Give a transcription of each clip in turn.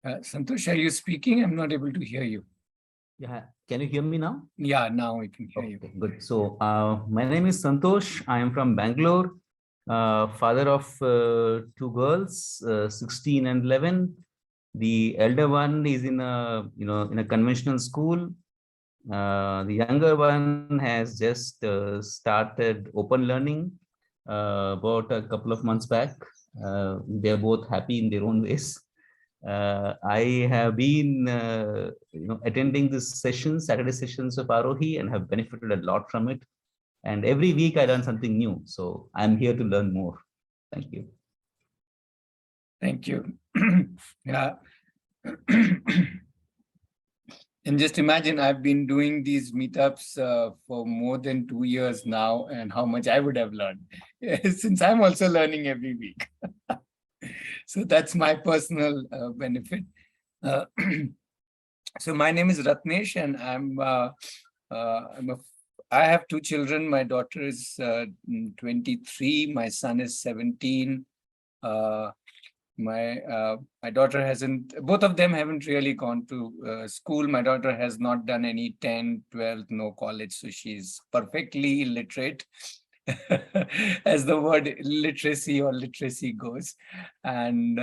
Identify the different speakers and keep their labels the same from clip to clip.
Speaker 1: Santosh, are you speaking? I'm not able to hear you.
Speaker 2: Yeah, can you hear me now?
Speaker 1: Yeah, now I can hear you.
Speaker 2: Okay, good. So, my name is Santosh. I am from Bangalore, father of two girls, 16 and 11. The elder one is in a conventional school. The younger one has just started open learning about a couple of months back. They're both happy in their own ways. I have been, attending this sessions, Saturday sessions of Arohi, and have benefited a lot from it. And every week I learn something new. So I'm here to learn more. Thank you.
Speaker 1: Thank you. Yeah. And just imagine, I've been doing these meetups for more than 2 years now, and how much I would have learned since I'm also learning every week. So that's my personal benefit. Uh, so my name is Ratnesh, and I have two children. My daughter is 23. My son is 17. My daughter hasn't, both of them haven't really gone to school. My daughter has not done any 10, 12, no college. So she's perfectly illiterate, as the word literacy or literacy goes. And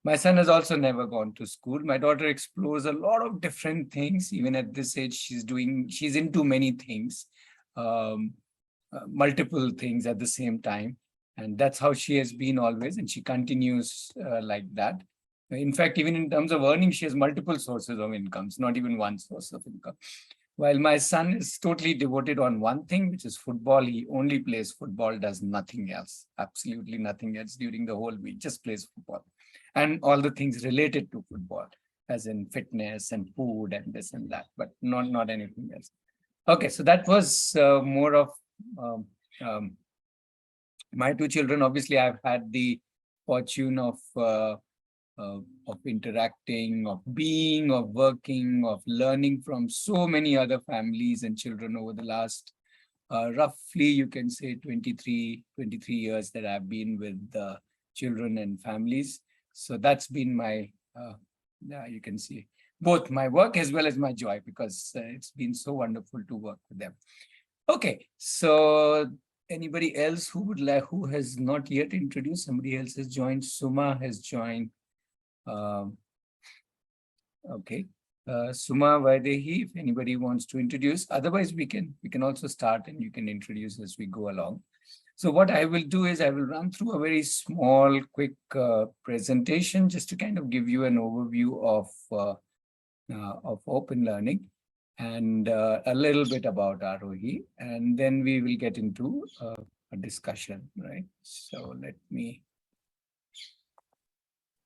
Speaker 1: my son has also never gone to school. My daughter explores a lot of different things. Even at this age, she's into many things, multiple things at the same time. And that's how she has been always, and she continues like that. In fact, even in terms of earning, she has multiple sources of incomes, not even one source of income. While my son is totally devoted on one thing, which is football. He only plays football, does nothing else, absolutely nothing else during the whole week, just plays football. And all the things related to football, as in fitness and food and this and that, but not anything else. Okay, so that was more of um, um, my two children. Obviously, I've had the fortune of interacting, of being, of working, of learning from so many other families and children over the last roughly, you can say 23 years that I've been with children and families. So that's been my, you can see, both my work as well as my joy, because it's been so wonderful to work with them. Okay, so anybody else who has not yet introduced? Somebody else has joined. Suma has joined. Okay, Suma Vaidehi, if anybody wants to introduce. Otherwise, we can also start, and you can introduce as we go along. So what I will do is I will run through a very small, quick presentation just to kind of give you an overview of open learning, and a little bit about Arohi, and then we will get into a discussion, right? So let me,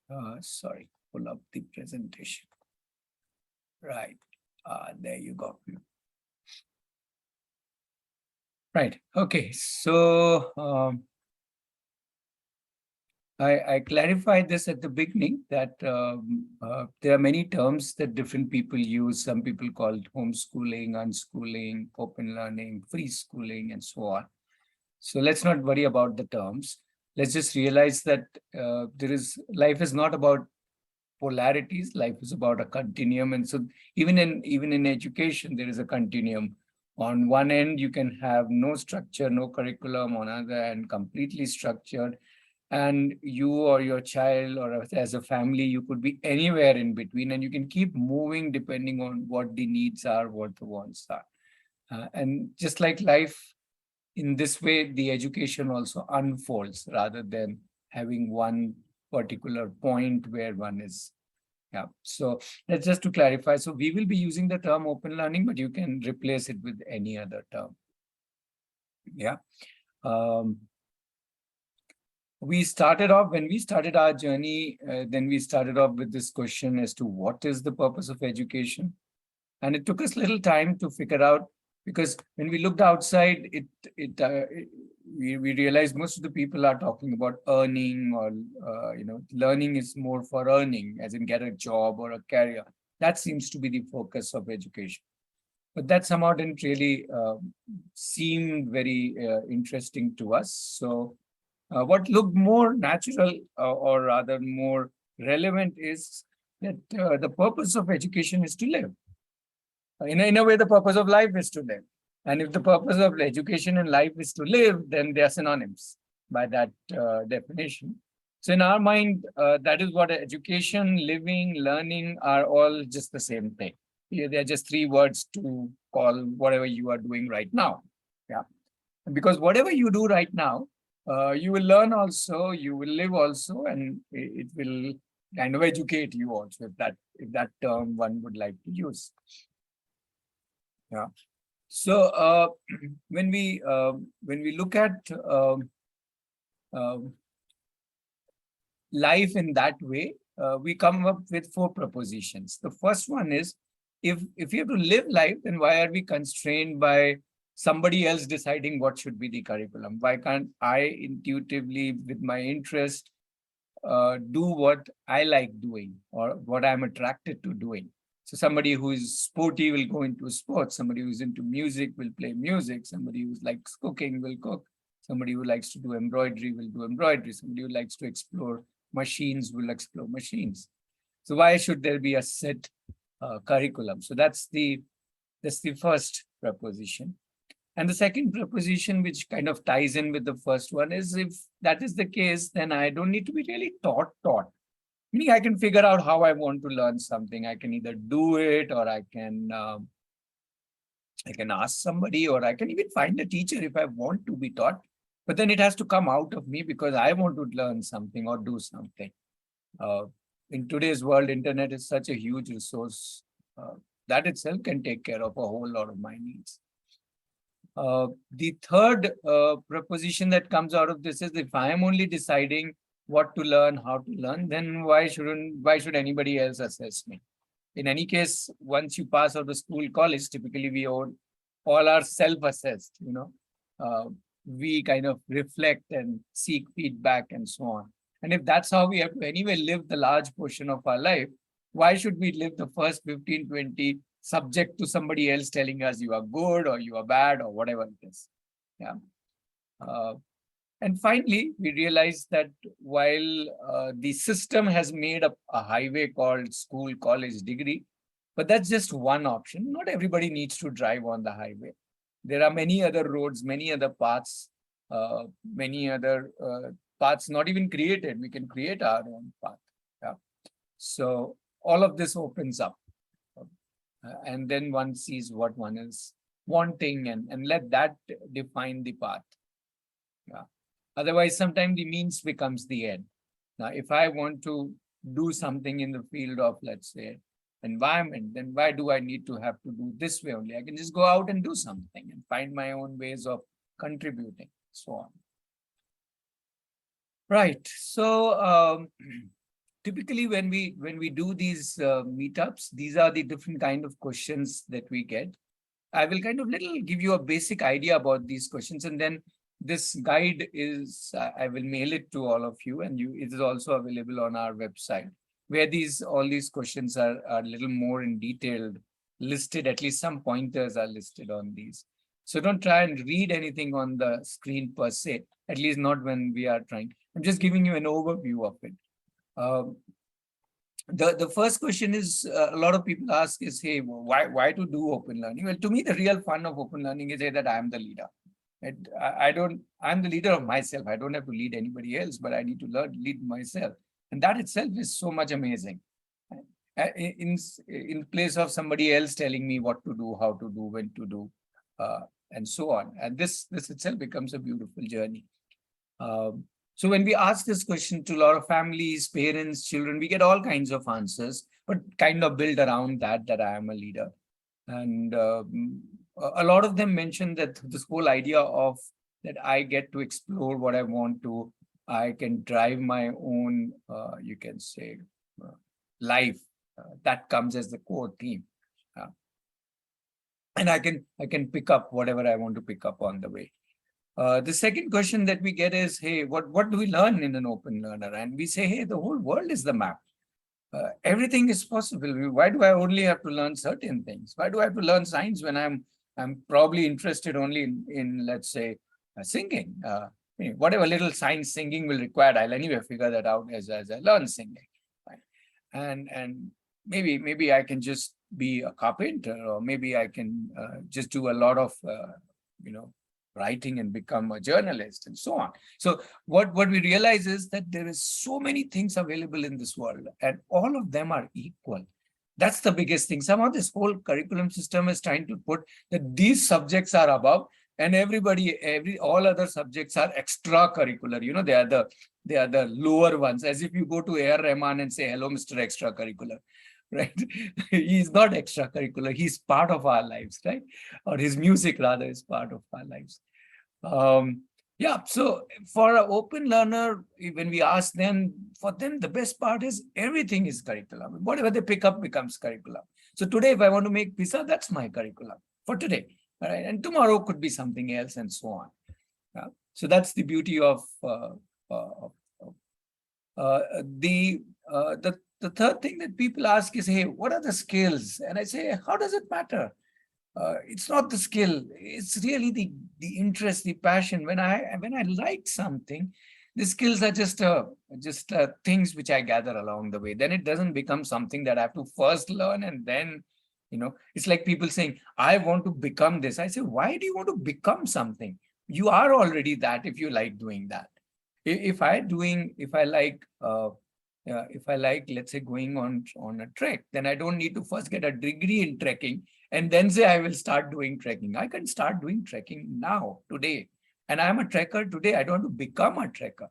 Speaker 1: pull up the presentation. Right, there you go. Right, okay, so I clarified this at the beginning that there are many terms that different people use. Some people call it homeschooling, unschooling, open learning, free schooling, and so on. So let's not worry about the terms. Let's just realize that life is not about polarities. Life is about a continuum. And so even in education, there is a continuum. On one end, you can have no structure, no curriculum. On other end, completely structured. And you or your child or as a family, you could be anywhere in between, and you can keep moving depending on what the needs are, what the wants are. And just like life, in this way, the education also unfolds rather than having one particular point where one is. Yeah, so that's just to clarify. So we will be using the term open learning, but you can replace it with any other term. Yeah. We started off, when we started our journey, then we started off with this question as to what is the purpose of education? And it took us little time to figure out, because when we looked outside, we realized most of the people are talking about earning, or learning is more for earning, as in get a job or a career. That seems to be the focus of education. But that somehow didn't really seem very interesting to us. So What looked more natural or rather more relevant is that the purpose of education is to live. In a way, the purpose of life is to live. And if the purpose of education and life is to live, then they are synonyms by that definition. So in our mind, that is what education, living, learning are all just the same thing. Yeah, they're just three words to call whatever you are doing right now. Yeah. Because whatever you do right now, you will learn also, you will live also, and it will kind of educate you also, if that term one would like to use. Yeah. So when we look at uh, life in that way, we come up with four propositions. The first one is, if you have to live life, then why are we constrained by somebody else deciding what should be the curriculum? Why can't I intuitively, with my interest, do what I like doing or what I'm attracted to doing? So somebody who is sporty will go into sports. Somebody who's into music will play music. Somebody who likes cooking will cook. Somebody who likes to do embroidery will do embroidery. Somebody who likes to explore machines will explore machines. So why should there be a set curriculum? So that's the first proposition. And the second proposition, which kind of ties in with the first one, is if that is the case, then I don't need to be really taught. Meaning I can figure out how I want to learn something. I can either do it, or I can ask somebody, or I can even find a teacher if I want to be taught. But then it has to come out of me because I want to learn something or do something. Uh, in today's world, internet is such a huge resource that itself can take care of a whole lot of my needs. The third proposition that comes out of this is, if I am only deciding what to learn, how to learn, then why should anybody else assess me? In any case, once you pass out of school, college, typically we all are self-assessed, we kind of reflect and seek feedback and so on. And if that's how we have to anyway live the large portion of our life, why should we live the first 15, 20 subject to somebody else telling us you are good or you are bad or whatever it is? Yeah. And finally, we realize that while the system has made up a highway called school, college, degree, but that's just one option. Not everybody needs to drive on the highway. There are many other roads, many other paths, many other paths not even created. We can create our own path. Yeah. So all of this opens up. And then one sees what one is wanting, and let that define the path. Yeah. Otherwise, sometimes the means becomes the end. Now, if I want to do something in the field of, let's say, environment, then why do I need to have to do this way only? I can just go out and do something and find my own ways of contributing, so on. Right. So typically when we do these meetups, these are the different kind of questions that we get. I will kind of give you a basic idea about these questions, and then this guide is, I will mail it to all of you, and it is also available on our website, where all these questions are a little more in detailed listed. At least some pointers are listed on these. So don't try and read anything on the screen per se, at least not when we are trying. I'm just giving you an overview of it. The first question is, a lot of people ask is, hey, why to do open learning? Well, to me, the real fun of open learning is that I am the leader. I'm the leader of myself. I don't have to lead anybody else, but I need to lead myself. And that itself is so much amazing. In place of somebody else telling me what to do, how to do, when to do, and so on. And this itself becomes a beautiful journey. So when we ask this question to a lot of families, parents, children, we get all kinds of answers, but kind of built around that I am a leader. And a lot of them mention that this whole idea of that I get to explore what I want to, I can drive my own, you can say, life. That comes as the core theme. And I can pick up whatever I want to pick up on the way. The second question that we get is, hey, what do we learn in an open learner? And we say, hey, the whole world is the map. Everything is possible. Why do I only have to learn certain things? Why do I have to learn science when I'm probably interested only in let's say, singing? Whatever little science singing will require, I'll anyway figure that out as I learn singing. Right? And maybe I can just be a carpenter, or maybe I can just do a lot of writing and become a journalist and so on. So what we realize is that there is so many things available in this world, and all of them are equal. That's the biggest thing. Somehow this whole curriculum system is trying to put that these subjects are above, and all other subjects are extracurricular. They are the lower ones, as if you go to A.R. Rahman and say, hello, Mr. Extracurricular, right? He's not extracurricular, he's part of our lives, right? Or his music rather is part of our lives. Yeah, so for an open learner, when we ask them, for them, the best part is everything is curriculum. Whatever they pick up becomes curriculum. So today, if I want to make pizza, that's my curriculum for today. All right, and tomorrow could be something else, and so on. Yeah? So that's the beauty of the third thing that people ask is, hey, what are the skills? And I say, how does it matter? It's not the skill, it's really the interest, the passion. When I like something, the skills are just things which I gather along the way. Then it doesn't become something that I have to first learn, and then it's like people saying, I want to become this. I say, why do you want to become something? You are already that if you like doing that. If I like, let's say, going on a trek, then I don't need to first get a degree in trekking and then say I will start doing trekking. I can start doing trekking now, today. And I'm a trekker today. I don't want to become a trekker.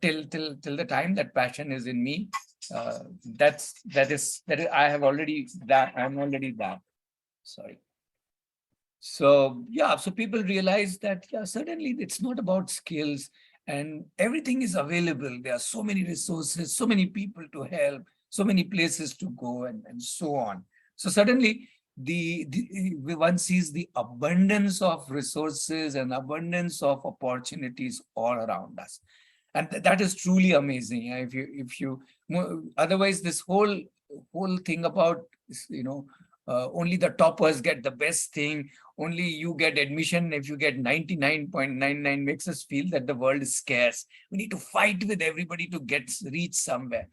Speaker 1: Till the time that passion is in me, I have already that. I'm already that. Sorry. So yeah, so people realize that, yeah, certainly it's not about skills, and everything is available. There are so many resources, so many people to help, so many places to go, and so on. So suddenly one sees the abundance of resources and abundance of opportunities all around us. And that is truly amazing. Otherwise this whole thing about, only the toppers get the best thing, only you get admission if you get 99.99, makes us feel that the world is scarce. We need to fight with everybody to reach somewhere.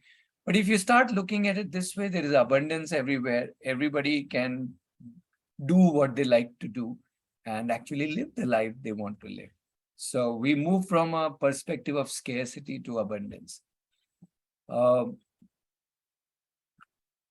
Speaker 1: But if you start looking at it this way, there is abundance everywhere. Everybody can do what they like to do and actually live the life they want to live. So we move from a perspective of scarcity to abundance. Also,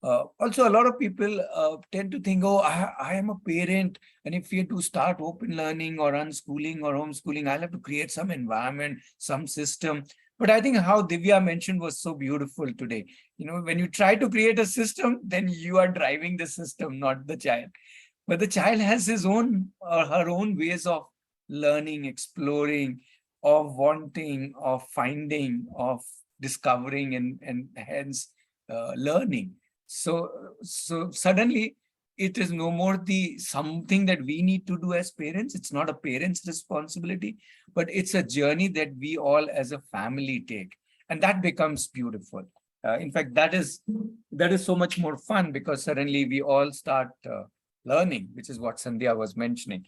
Speaker 1: a lot of people tend to think, oh, I am a parent, and if we have to start open learning or unschooling or homeschooling, I'll have to create some environment, some system. But I think how Divya mentioned was so beautiful today. When you try to create a system, then you are driving the system, not the child. But the child has his own or her own ways of learning, exploring, of wanting, of finding, of discovering, and hence learning. So suddenly it is no more the something that we need to do as parents. It's not a parent's responsibility, but it's a journey that we all as a family take. And that becomes beautiful. In fact, that is so much more fun, because suddenly we all start learning, which is what Sandhya was mentioning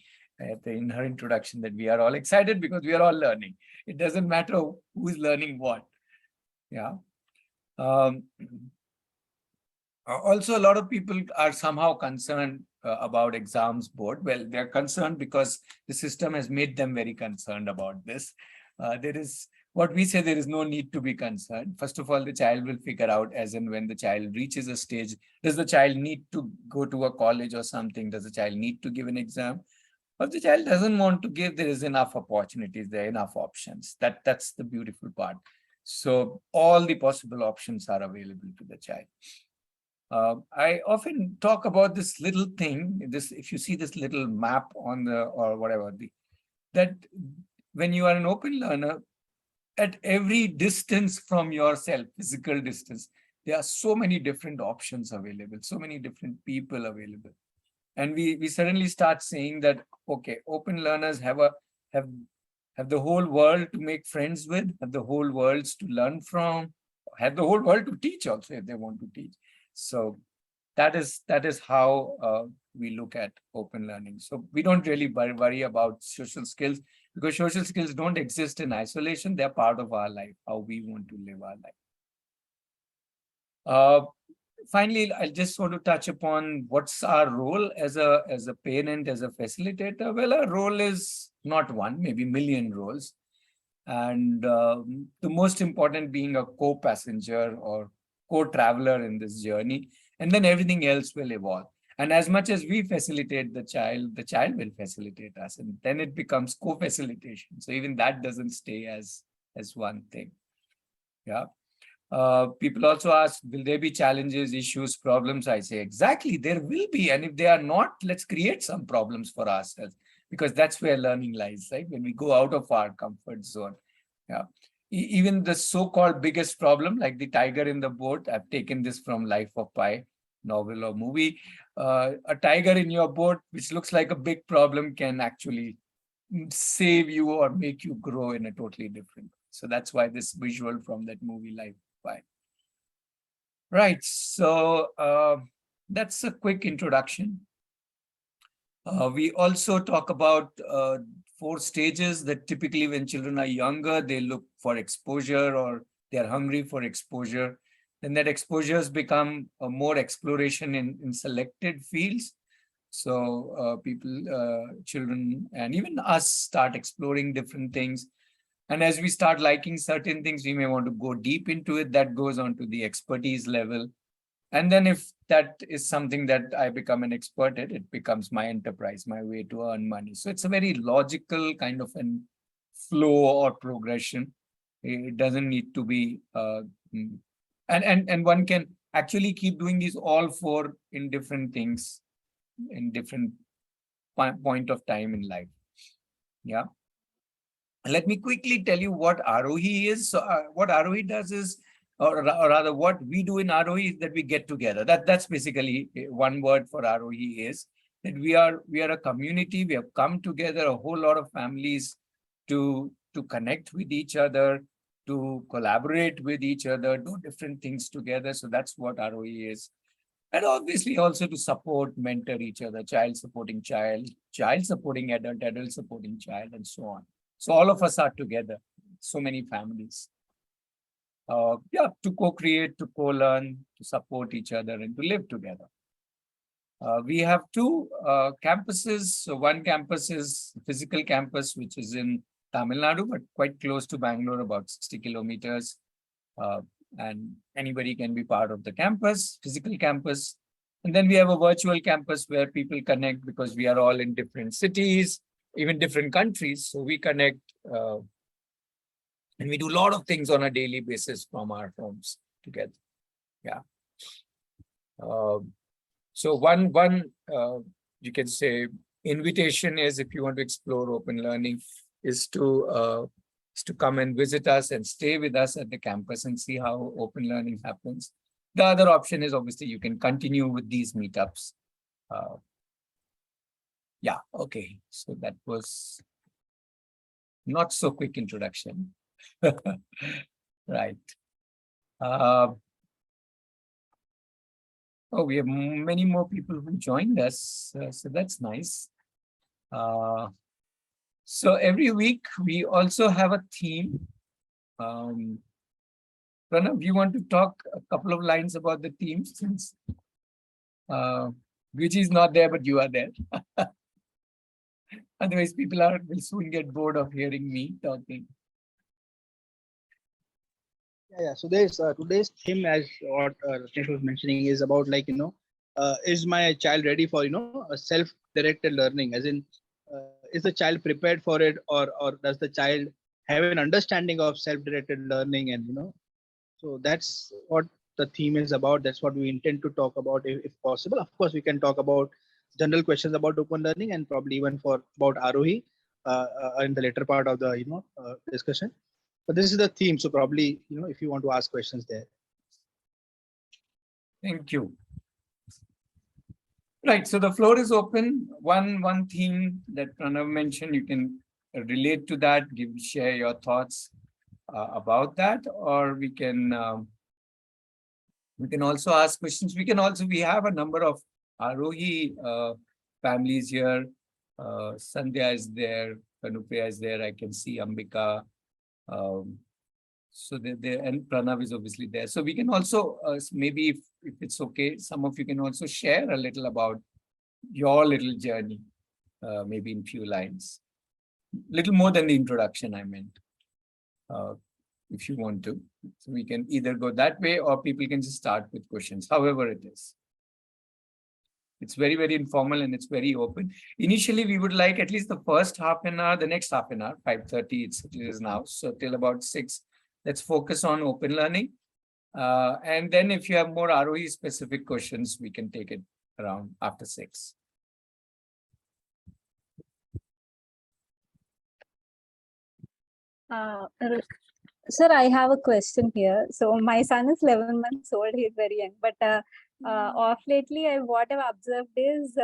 Speaker 1: in her introduction, that we are all excited because we are all learning. It doesn't matter who is learning what. Yeah. Also, a lot of people are somehow concerned about exams board. Well, they're concerned because the system has made them very concerned about this. There is what we say, there is no need to be concerned. First of all, the child will figure out as and when the child reaches a stage. Does the child need to go to a college or something? Does the child need to give an exam? If the child doesn't want to give, there is enough opportunities, there are enough options. That's the beautiful part. So all the possible options are available to the child. I often talk about this little thing. If you see this little map on or whatever, that when you are an open learner, at every distance from yourself, physical distance, there are so many different options available, so many different people available. And we suddenly start saying that, okay, open learners have the whole world to make friends with, have the whole world to learn from, have the whole world to teach also if they want to teach. So that is how we look at open learning. So we don't really worry about social skills. because social skills don't exist in isolation. They're part of our life, how we want to live our life. Finally, I just want to touch upon what's our role as a parent, as a facilitator. Well, our role is not one, maybe million roles. And the most important being a co-passenger or co-traveler in this journey. And then everything else will evolve. And as much as we facilitate the child will facilitate us. And then it becomes co-facilitation. So even that doesn't stay as one thing. Yeah. People also ask, will there be challenges, issues, problems? I say, exactly, there will be. And if they are not, let's create some problems for ourselves, because that's where learning lies, right? When we go out of our comfort zone. Yeah. Even the so-called biggest problem, like the tiger in the boat, I've taken this from Life of Pi, novel or movie. A tiger in your boat, which looks like a big problem, can actually save you or make you grow in a totally different way. So that's why this visual from that movie, Life. Right, so that's a quick introduction. We also talk about 4 stages that typically when children are younger, they look for exposure or they're hungry for exposure. Then that exposures become more exploration in selected fields. So children, and even us start exploring different things. And as we start liking certain things, we may want to go deep into it. That goes on to the expertise level. And then if that is something that I become an expert at, it becomes my enterprise, my way to earn money. So it's a very logical kind of an flow or progression. It doesn't need to be, and one can actually keep doing these all 4 in different things, in different point of time in life. Yeah. Let me quickly tell you what ROE is. So what ROE does is, or rather what we do in ROE is that we get together. That's basically one word for ROE is that we are a community. We have come together, a whole lot of families to connect with each other, to collaborate with each other, do different things together. So that's what ROE is. And obviously also to support, mentor each other, child supporting child, child supporting adult, adult supporting child, and so on. So all of us are together, so many families. To co-create, to co-learn, to support each other, and to live together. We have 2 campuses. So one campus is physical campus, which is in Tamil Nadu, but quite close to Bangalore, about 60 kilometers. And anybody can be part of the campus, physical campus. And then we have a virtual campus where people connect because we are all in different cities, even different countries. So we connect and we do a lot of things on a daily basis from our homes together. Yeah. So one you can say invitation is, if you want to explore open learning, is to come and visit us and stay with us at the campus and see how open learning happens. The other option is obviously you can continue with these meetups. Yeah, okay. So that was not so quick introduction. Right. Oh, we have many more people who joined us, so that's nice. So every week we also have a theme. Pranav, you want to talk a couple of lines about the theme since Vijay is not there, but you are there. Otherwise, people will soon get bored of hearing me talking.
Speaker 3: Yeah. So there's today's theme, as what Rajneesh was mentioning, is about is my child ready for a self-directed learning? As in, is the child prepared for it, or does the child have an understanding of self-directed learning? And so that's what the theme is about. That's what we intend to talk about, if possible. Of course, we can talk about general questions about open learning and probably even about ROE in the later part of the discussion. But this is the theme, so probably if you want to ask questions there.
Speaker 1: Thank you. Right, so the floor is open. One theme that Pranav mentioned, you can relate to that, share your thoughts about that, or we can also ask questions. We have a number of Arohi families here. Sandhya is there, Kanupriya is there. I can see Ambika. So and Pranav is obviously there. So we can also maybe if it's okay, some of you can also share a little about your little journey, maybe in few lines, little more than the introduction I meant. If you want to, so we can either go that way or people can just start with questions, however it is. It's very, very informal and it's very open. Initially, we would like at least the first half an hour, the next half an hour, 5:30 it is now. So till about 6, let's focus on open learning. And then if you have more ROE specific questions, we can take it around after 6.
Speaker 4: Sir, I have a question here. So my son is 11 months old. He's very young, but off lately, what I've observed is,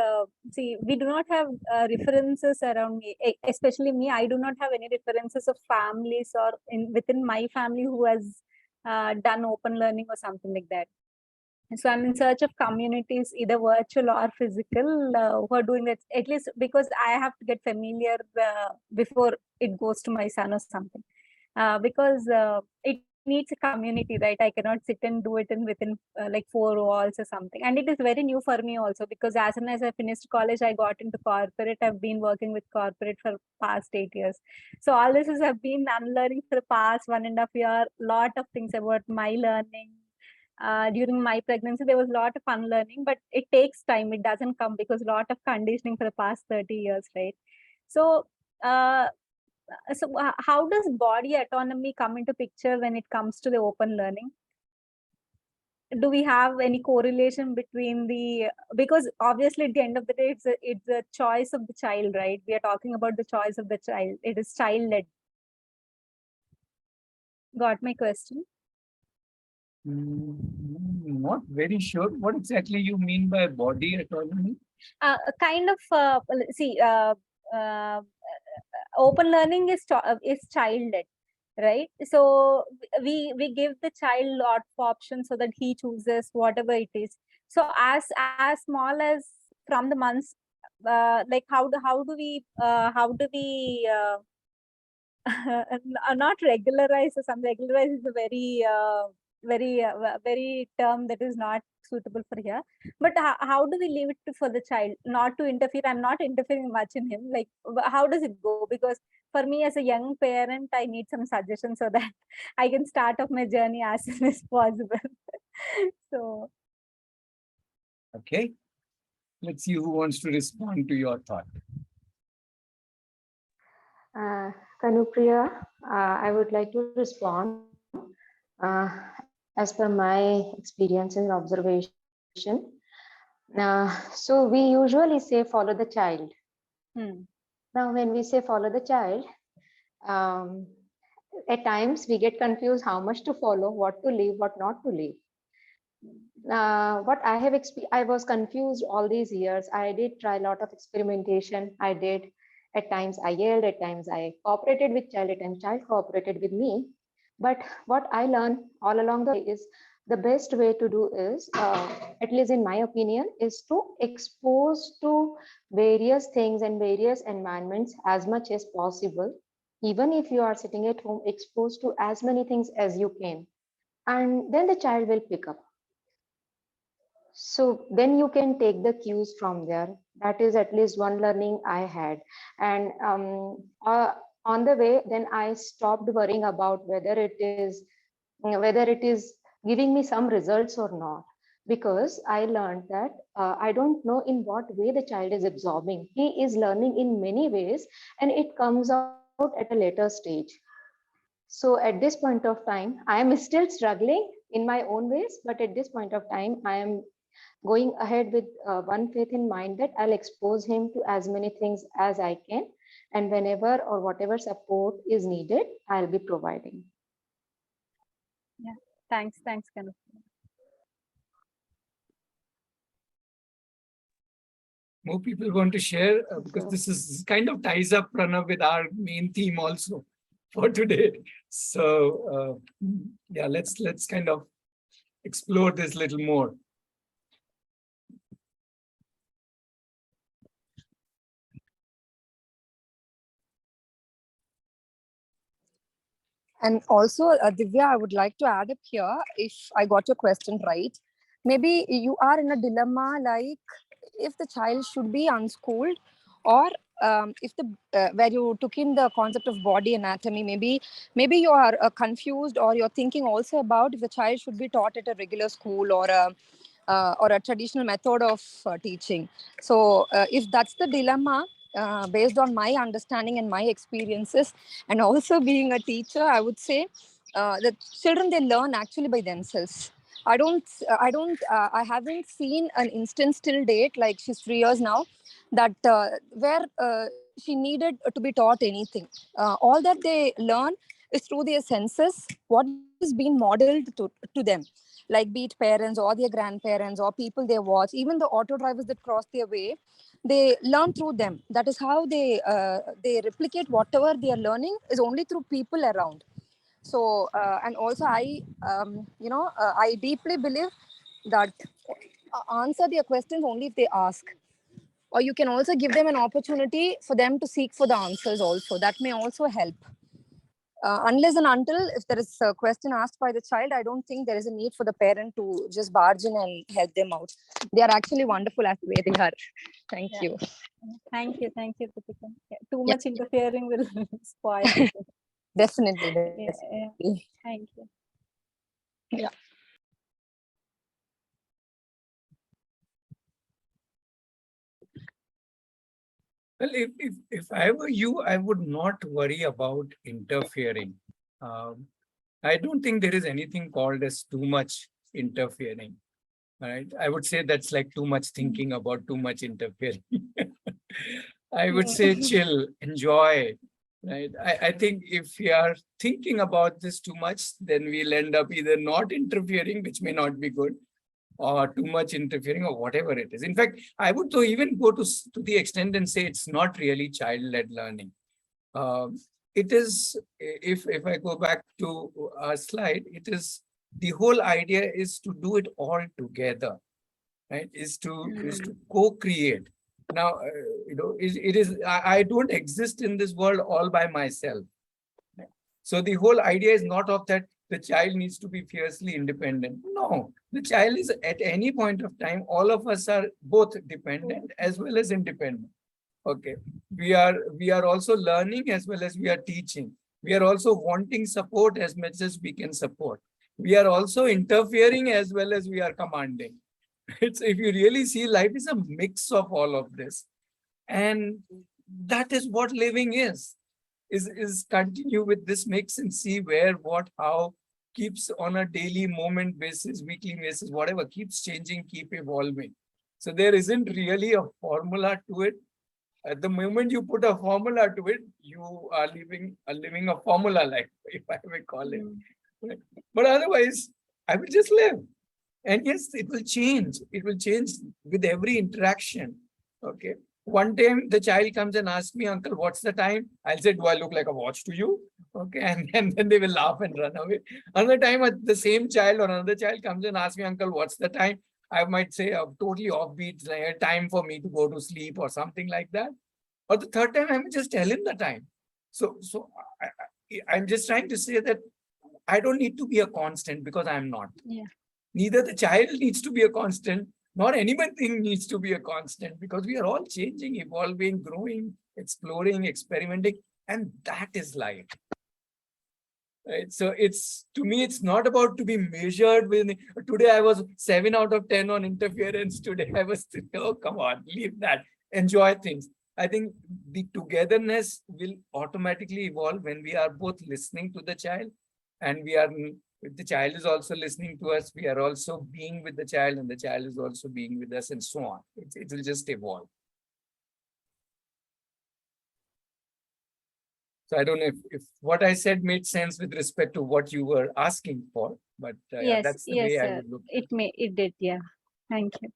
Speaker 4: see, we do not have references around me, especially me. I do not have any references of families or within my family who has done open learning or something like that. So I'm in search of communities, either virtual or physical, who are doing that, at least because I have to get familiar before it goes to my son or something. Because it needs a community, right? I cannot sit and do it within like 4 walls or something. And it is very new for me also, because as soon as I finished college, I got into corporate. I've been working with corporate for past 8 years. So all this is I've been unlearning for the past 1.5 years. Lot of things about my learning. During my pregnancy, there was a lot of unlearning, but it takes time. It doesn't come because a lot of conditioning for the past 30 years, right? So, how does body autonomy come into picture when it comes to the open learning? Do we have any correlation between because obviously at the end of the day, it's a choice of the child, right? We are talking about the choice of the child. It is child-led. Got my question?
Speaker 1: Not very sure. What exactly you mean by body autonomy?
Speaker 4: Kind of, see, open learning is child-led, right? So we give the child lot of options so that he chooses whatever it is. So as small as from the months, like how do we not regularize or something. Regularize is a very term that is not suitable for here. But how do we leave it for the child, not to interfere? I'm not interfering much in him. Like, how does it go? Because for me as a young parent, I need some suggestions so that I can start off my journey as soon as possible. So
Speaker 1: Okay, let's see who wants to respond to your thought.
Speaker 5: Kanupriya, I would like to respond. As per my experience and observation, so we usually say follow the child. Now, when we say follow the child, at times we get confused how much to follow, what to leave, what not to leave. What I have experienced, I was confused all these years. I did try a lot of experimentation. I did. At times I yelled, at times I cooperated with child, at times child cooperated with me. But what I learned all along the way is the best way to do is, at least in my opinion, is to expose to various things and various environments as much as possible. Even if you are sitting at home, exposed to as many things as you can. And then the child will pick up. So then you can take the cues from there. That is at least one learning I had. And on the way, then I stopped worrying about whether it is giving me some results or not, because I learned that I don't know in what way the child is absorbing. He is learning in many ways, and it comes out at a later stage. So at this point of time, I am still struggling in my own ways, but at this point of time, I am going ahead with one faith in mind that I'll expose him to as many things as I can, and whenever or whatever support is needed, I'll be providing.
Speaker 4: yeah, thanks, Kanu.
Speaker 1: More people want to share because this is kind of ties up, Pranav, with our main theme also for today. So yeah, let's kind of explore this a little more.
Speaker 6: And also, Divya, I would like to add up here, if I got your question right, maybe you are in a dilemma like if the child should be unschooled, or if the where you took in the concept of body anatomy, maybe you are confused, or you're thinking also about if the child should be taught at a regular school or a traditional method of teaching. So if that's the dilemma, based on my understanding and my experiences, and also being a teacher, I would say the children, they learn actually by themselves. I haven't seen an instance till date, like she's 3 years now, that where she needed to be taught anything. All that they learn is through their senses, what is being modeled to them, like be it parents or their grandparents or people they watch, even the auto drivers that cross their way, they learn through them. That is how they replicate whatever they are learning is only through people around. So and also I deeply believe that answer their questions only if they ask, or you can also give them an opportunity for them to seek for the answers also. That may also help. Unless and until if there is a question asked by the child, I don't think there is a need for the parent to just barge in and help them out. They are actually wonderful as the way they are. Thank
Speaker 4: Yeah.
Speaker 6: you.
Speaker 4: Thank you, Pritika. Yeah, too
Speaker 6: Yeah.
Speaker 4: much interfering will spoil it.
Speaker 6: Definitely,
Speaker 4: Yeah,
Speaker 6: definitely.
Speaker 4: thank you.
Speaker 6: Yeah.
Speaker 1: Well, if I were you, I would not worry about interfering. I don't think there is anything called as too much interfering. Right? I would say that's like too much thinking about too much interfering. I would say chill, enjoy. Right? I think if we are thinking about this too much, then we'll end up either not interfering, which may not be good, or too much interfering, or whatever it is. In fact, I would though even go to the extent and say it's not really child-led learning. It is, if I go back to our slide, it is the whole idea is to do it all together, right? Is to co-create. Now, it is I don't exist in this world all by myself. So the whole idea is not of that the child needs to be fiercely independent. No, the child is at any point of time, all of us are both dependent as well as independent. Okay. We are also learning as well as we are teaching. We are also wanting support as much as we can support. We are also interfering as well as we are commanding. It's, if you really see, life is a mix of all of this. And that is what living is continue with this mix and see where, what, how, keeps on a daily moment basis, weekly basis, whatever, keeps changing, keep evolving. So there isn't really a formula to it. At the moment you put a formula to it, you are living a formula life, if I may call it. But otherwise, I will just live. And yes, it will change. It will change with every interaction. Okay. One time the child comes and asks me, uncle, what's the time? I'll say, do I look like a watch to you? Okay. And then they will laugh and run away. Another time, the same child or another child comes and asks me, uncle, what's the time? I might say a totally offbeat, like a time for me to go to sleep or something like that. Or the third time, I may just tell him the time. So I'm just trying to say that I don't need to be a constant because I'm not.
Speaker 4: Yeah.
Speaker 1: Neither the child needs to be a constant, nor anything needs to be a constant, because we are all changing, evolving, growing, exploring, experimenting, and that is life. Right? So it's, to me, it's not about to be measured with, today I was 7 out of 10 on interference, today I was, oh, come on, leave that, enjoy things. I think the togetherness will automatically evolve when we are both listening to the child, and we are, if the child is also listening to us, we are also being with the child, and the child is also being with us, and so on. It will just evolve. So I don't know if what I said made sense with respect to what you were asking for, but yeah,
Speaker 4: Yes,
Speaker 1: that's the
Speaker 4: yes,
Speaker 1: way I
Speaker 4: sir.
Speaker 1: would look at
Speaker 4: It did, yeah. Thank you.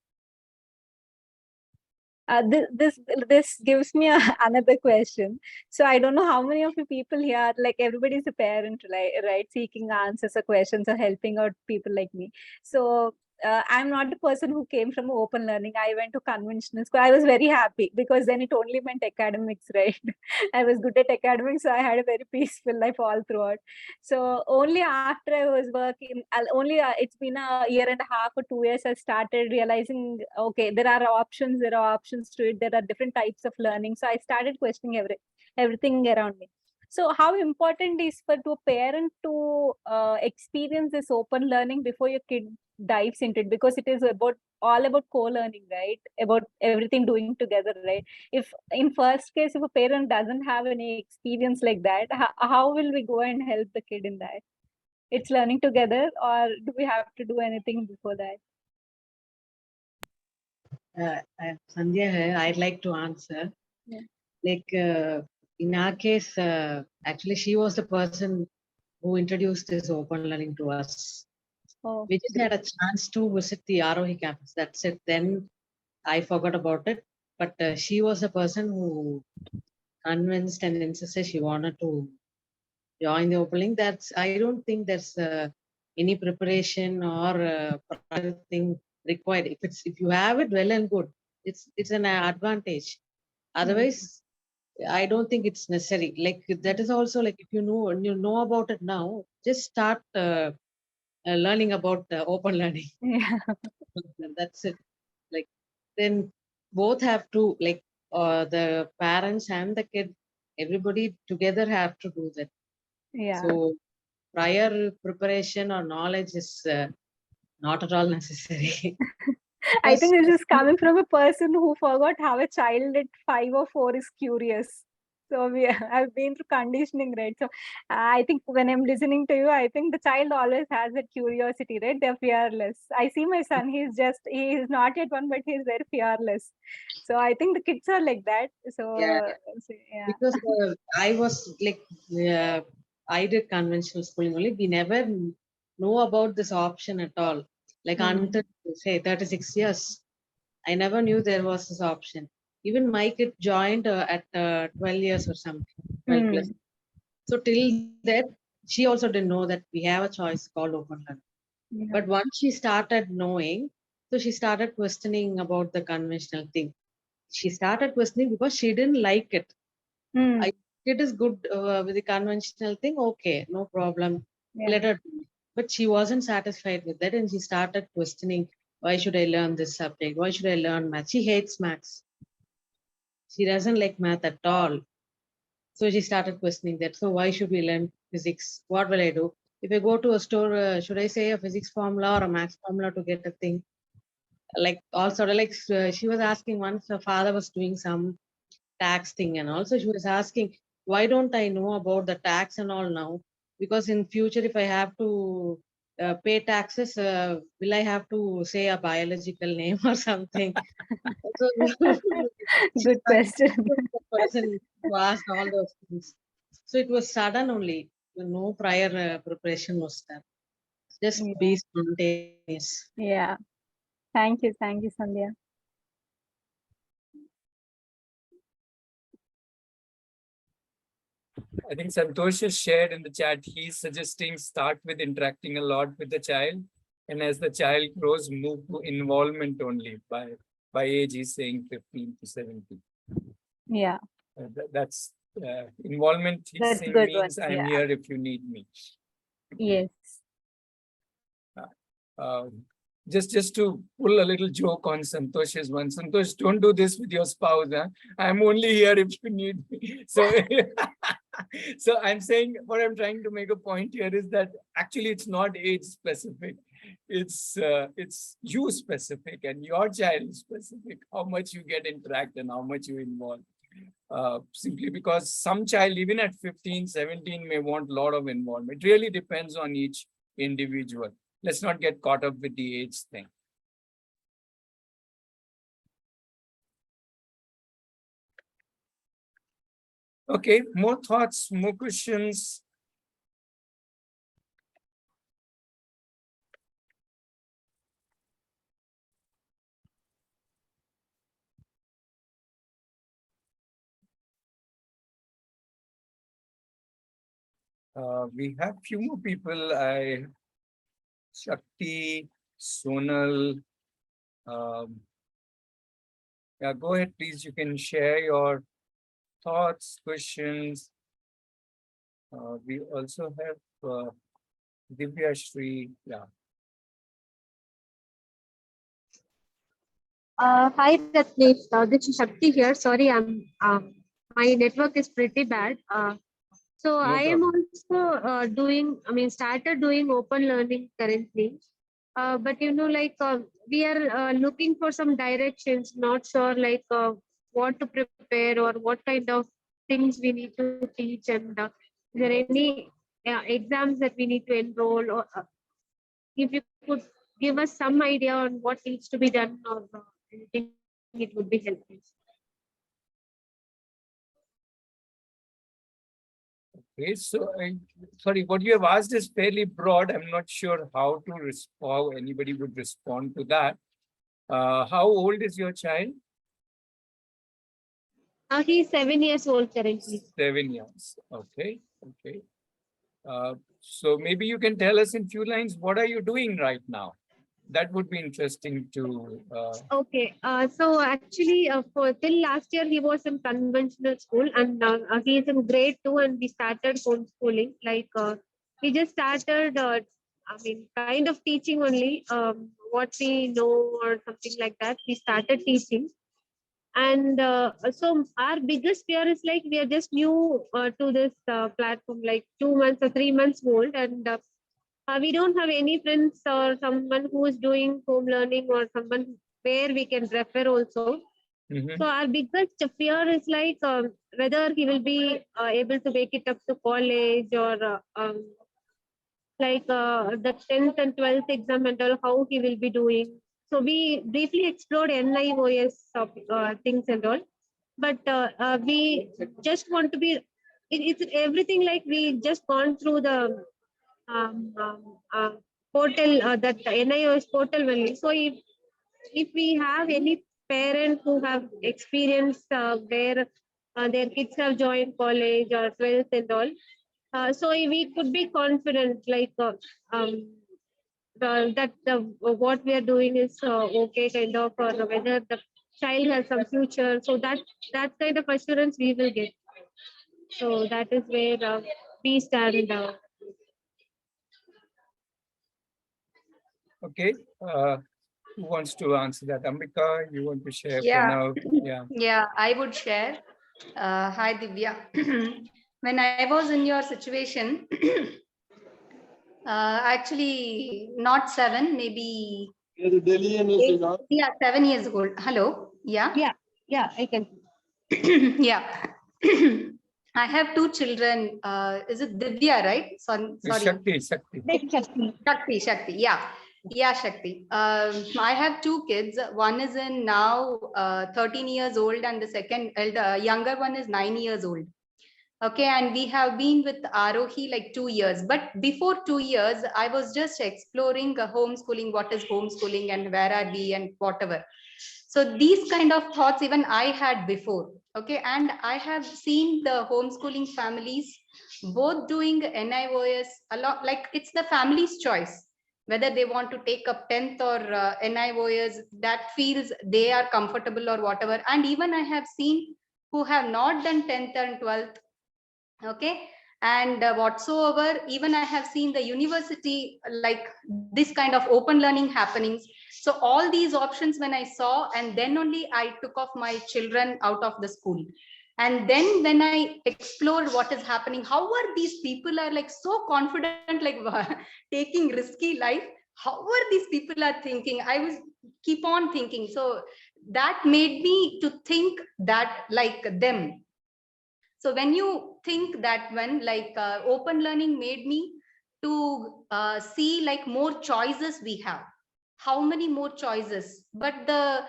Speaker 4: This gives me another question. So I don't know how many of you people here, like everybody's a parent, right? Seeking answers or questions or helping out people like me. So I'm not the person who came from open learning. I went to conventional school. I was very happy because then it only meant academics, right? I was good at academics, so I had a very peaceful life all throughout. So only after I was working, only it's been a year and a half or 2 years, I started realizing, okay, there are options. There are options to it. There are different types of learning. So I started questioning everything around me. So how important is for to a parent to experience this open learning before your kid dives into it, because it is about all about co-learning, right? About everything doing together, right? If in first case, if a parent doesn't have any experience like that, how will we go and help the kid in that? It's learning together, or do we have to do anything before that?
Speaker 7: Sandhya here. I'd like to answer.
Speaker 4: Yeah.
Speaker 7: Like in our case, actually, she was the person who introduced this open learning to us.
Speaker 4: Oh,
Speaker 7: We just had a chance to visit the Arohi campus. That's it. Then I forgot about it. But she was the person who convinced and insisted she wanted to join the opening. That's, I don't think there's any preparation or prior thing required. If you have it, well and good. It's an advantage. Otherwise, I don't think it's necessary. Like that is also like if you know about it now, just start learning about open learning.
Speaker 4: yeah.
Speaker 7: That's it. Like then both have to like the parents and the kid, everybody together have to do that.
Speaker 4: Yeah.
Speaker 7: So prior preparation or knowledge is not at all necessary.
Speaker 4: I think this
Speaker 7: Because
Speaker 4: is coming from a person who forgot how a child at 5 or 4 is curious. So I've been through conditioning, right? So I think when I'm listening to you, I think the child always has that curiosity, right? They're fearless. I see my son; he is not yet one, but he's very fearless. So I think the kids are like that.
Speaker 7: yeah,
Speaker 4: Yeah.
Speaker 7: because I was like I did conventional schooling only. We never know about this option at all. Like until say 36 years, I never knew there was this option. Even my kid joined at 12 years or something, 12 plus. So till that, she also didn't know that we have a choice called open learning.
Speaker 4: Yeah.
Speaker 7: But once she started knowing, so she started questioning about the conventional thing. She started questioning because she didn't like it.
Speaker 4: Mm.
Speaker 7: It is good with the conventional thing. Okay, no problem.
Speaker 4: Yeah.
Speaker 7: Let her do it. But she wasn't satisfied with that, and she started questioning, why should I learn this subject? Why should I learn math? She hates maths. She doesn't like math at all. So she started questioning that. So why should we learn physics? What will I do? If I go to a store, should I say a physics formula or a maths formula to get a thing? Like all sort of like she was asking once her father was doing some tax thing, and also she was asking, why don't I know about the tax and all now? Because in future, if I have to pay taxes, will I have to say a biological name or something? So
Speaker 4: Good question.
Speaker 7: the person who asked all those things. So it was sudden only. No prior preparation was done. Just
Speaker 4: Yeah.
Speaker 7: be spontaneous.
Speaker 4: Yeah. Thank you, Sandhya.
Speaker 1: I think Santosh has shared in the chat, he's suggesting start with interacting a lot with the child. And as the child grows, move to involvement only. By age, he's saying 15 to 17.
Speaker 4: Yeah.
Speaker 1: That's involvement, he's
Speaker 4: That's
Speaker 1: saying
Speaker 4: good one.
Speaker 1: means I'm
Speaker 4: Yeah.
Speaker 1: here if you need me.
Speaker 4: Yes.
Speaker 1: Just to pull a little joke on Santosh's one. Santosh, don't do this with your spouse. Huh? I'm only here if you need me. So, so I'm saying what I'm trying to make a point here is that actually it's not age specific. It's you specific and your child specific. How much you get interact and how much you involve. Simply because some child even at 15, 17 may want a lot of involvement. It really depends on each individual. Let's not get caught up with the age thing. Okay, more thoughts, more questions. We have few more people. Shakti, Sonal. Yeah, go ahead, please. You can share your thoughts, questions. We also have Divya Shri. Yeah.
Speaker 8: Hi, Ratnesh. This is Shakti here. Sorry, my network is pretty bad. So
Speaker 1: No
Speaker 8: I am
Speaker 1: problem.
Speaker 8: also started doing open learning currently. But we are looking for some directions, not sure what to prepare or what kind of things we need to teach, and is there any exams that we need to enroll, or if you could give us some idea on what needs to be done, or anything, it would be helpful.
Speaker 1: Okay, so sorry, what you have asked is fairly broad. I'm not sure how to respond, how anybody would respond to that. How old is your child?
Speaker 8: He's 7 years old currently.
Speaker 1: 7 years. Okay, okay. So maybe you can tell us in few lines, what are you doing right now? That would be interesting to.
Speaker 8: Okay, so actually, for till last year he was in conventional school, and he is in grade 2, and we started homeschooling. We just started, kind of teaching only what we know or something like that. We started teaching, and so our biggest fear is like we are just new to this platform, like 2 months or 3 months old, and we don't have any friends or someone who is doing home learning or someone where we can refer also.
Speaker 1: Mhm.
Speaker 8: So our biggest fear is whether he will be able to make it up to college, or the 10th and 12th exam and all, how he will be doing. So we briefly explored NIOS things and all, but we just want to be, it's everything like we just gone through the um, um, uh, portal, that NIOS portal only. So if we have any parent who have experience where their kids have joined college or 12th and all, so we could be confident that what we are doing is okay kind of, or whether the child has some future. So that kind of assurance we will get. So that is where we stand.
Speaker 1: Okay. Who wants to answer that? Ambika, you want to share for
Speaker 9: Yeah.
Speaker 1: now? Yeah.
Speaker 9: Yeah, I would share. Hi, Divya. When I was in your situation, actually not 7, maybe 8, yeah, 7 years old. Hello. Yeah.
Speaker 8: Yeah, I can.
Speaker 9: Yeah. I have 2 children. Is it Divya, right? Sorry.
Speaker 1: Shakti, Shakti.
Speaker 9: Shakti. Yeah. Yeah, Shakti. I have 2 kids. One is in now 13 years old, and the second younger one is 9 years old. Okay, and we have been with Arohi like 2 years. But before 2 years, I was just exploring homeschooling, what is homeschooling and where are we and whatever. So these kind of thoughts even I had before. Okay, and I have seen the homeschooling families both doing NIOS a lot, like it's the family's choice whether they want to take up 10th or NIOS, that feels they are comfortable or whatever. And even I have seen who have not done 10th and 12th. Okay, and whatsoever, even I have seen the university like this kind of open learning happenings. So all these options when I saw, and then only I took off my children out of the school. And then when I explored what is happening, how are these people are like so confident, like taking risky life, how are these people are thinking, I was keep on thinking. So that made me to think that like them. So when you think that, when open learning made me to see like more choices we have, how many more choices, but the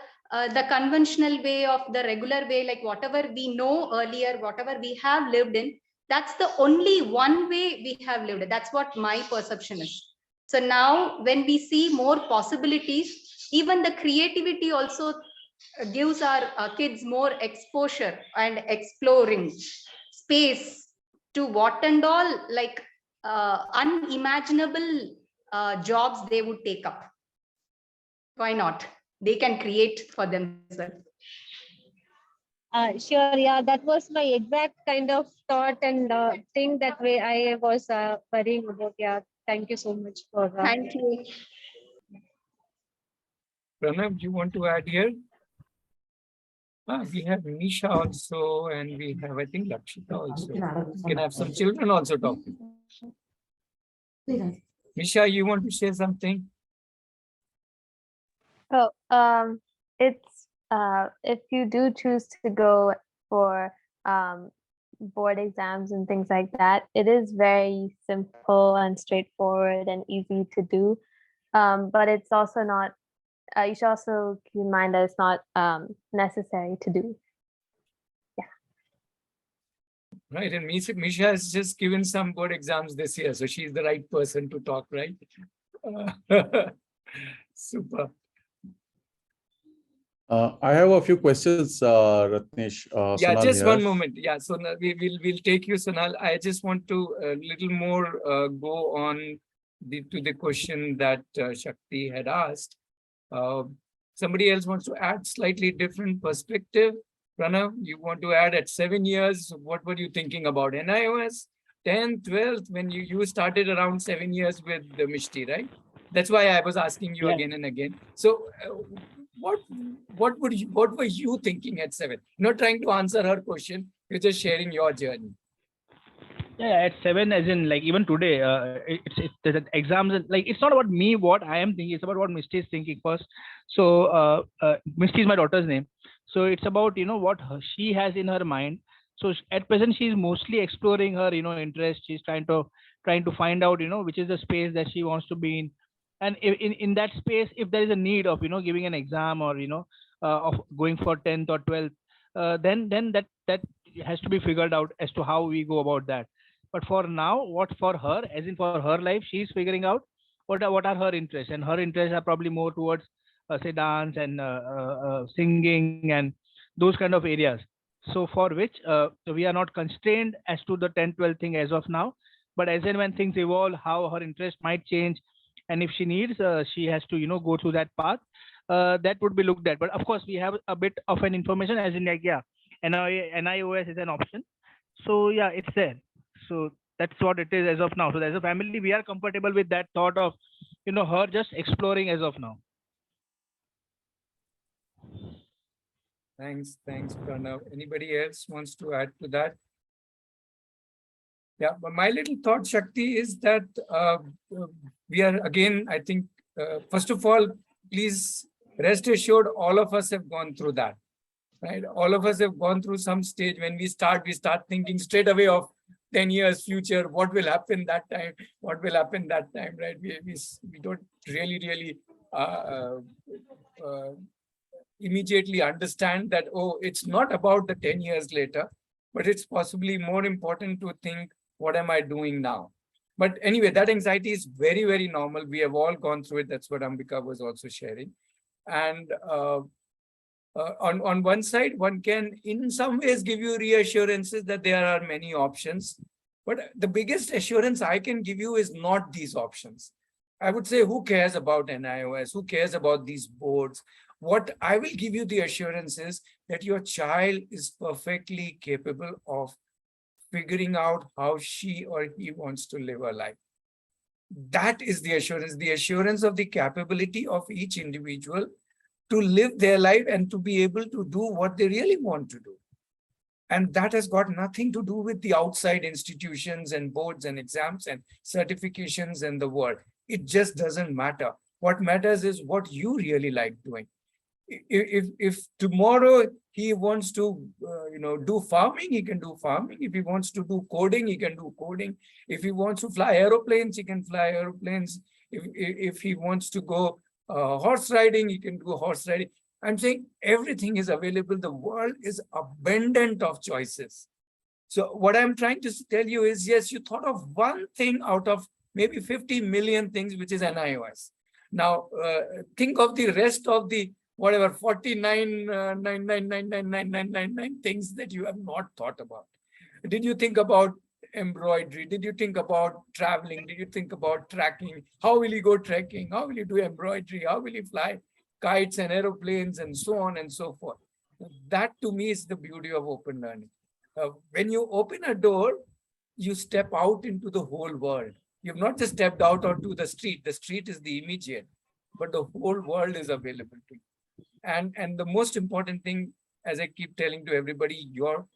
Speaker 9: conventional way of the regular way, like whatever we know earlier, whatever we have lived in, that's the only one way we have lived. That's what my perception is. So now when we see more possibilities, even the creativity also gives our kids more exposure and exploring space to what and all, like unimaginable jobs they would take up. Why not? They can create for themselves.
Speaker 8: Sure, yeah, that was my exact kind of thought and thing that way I was worrying about. Yeah, thank you so much for
Speaker 9: Thank you.
Speaker 1: Pranav, you want to add here? We have Nisha also, and we have, I think, Lakshita also. We can have some children also talking. Nisha, you want to say something?
Speaker 10: Oh, it's if you do choose to go for board exams and things like that, it is very simple and straightforward and easy to do. But it's also not. You should also keep in mind that it's not necessary to do.
Speaker 1: Right, and Misha has just given some board exams this year, so she's the right person to talk, right? Super.
Speaker 11: I have a few questions, Ratnesh.
Speaker 1: Yeah,
Speaker 11: Sonal
Speaker 1: just
Speaker 11: here.
Speaker 1: one moment. Yeah, so now we'll take you, Sonal. I just want to a little more go on to the question that Shakti had asked. Somebody else wants to add slightly different perspective. Pranav, you want to add at 7 years, what were you thinking about NIOS? 10th, 12th, when you started around 7 years with the Mishti, right? That's why I was asking you again and again. So what were you thinking at 7? Not trying to answer her question, you're just sharing your journey.
Speaker 3: Yeah, at 7, as in like even today, it's the exams, like it's not about me what I am thinking, it's about what Misty is thinking first. So Misty is my daughter's name, so it's about what she has in her mind. So at present she's mostly exploring her interest. She's trying to find out which is the space that she wants to be in, and in that space, if there is a need of giving an exam or of going for 10th or 12th, then that has to be figured out as to how we go about that. But for now, what for her, as in for her life, she's figuring out what are her interests, and her interests are probably more towards say dance and singing and those kind of areas. So for which we are not constrained as to the 10, 12 thing as of now, but as and when things evolve, how her interest might change, and if she needs, she has to go through that path. That would be looked at. But of course, we have a bit of an information, as in like NIOS is an option. So yeah, it's there. So that's what it is as of now. So as a family, we are comfortable with that thought of her just exploring as of now.
Speaker 1: Thanks, Pranav. Anybody else wants to add to that? Yeah, but my little thought, Shakti, is that we are again, I think, first of all, please rest assured, all of us have gone through that, right? All of us have gone through some stage. When we start thinking straight away of 10 years future, what will happen that time, right? We don't really immediately understand that, oh, it's not about the 10 years later, but it's possibly more important to think, what am I doing now? But anyway, that anxiety is very, very normal. We have all gone through it. That's what Ambika was also sharing. And on one side, one can in some ways give you reassurances that there are many options. But the biggest assurance I can give you is not these options. I would say, who cares about NIOS? Who cares about these boards? What I will give you the assurance is that your child is perfectly capable of figuring out how she or he wants to live a life. That is the assurance of the capability of each individual to live their life and to be able to do what they really want to do. And that has got nothing to do with the outside institutions and boards and exams and certifications and the world. It just doesn't matter. What matters is what you really like doing. If tomorrow he wants to do farming, he can do farming. If he wants to do coding, he can do coding. If he wants to fly aeroplanes, he can fly aeroplanes. If he wants to go horse riding, he can do horse riding. I'm saying everything is available. The world is abundant of choices. So what I'm trying to tell you is, yes, you thought of one thing out of maybe 50 million things, which is NIOS. Now think of the rest of the whatever 49,999,999 things that you have not thought about. Did you think about embroidery? Did you think about traveling? Did you think about tracking? How will you go trekking? How will you do embroidery? How will you fly? kites and aeroplanes and so on and so forth. That to me is the beauty of open learning. When you open a door, you step out into the whole world. You've not just stepped out onto the street. The street is the immediate, but the whole world is available to you. And the most important thing, as I keep telling to everybody, your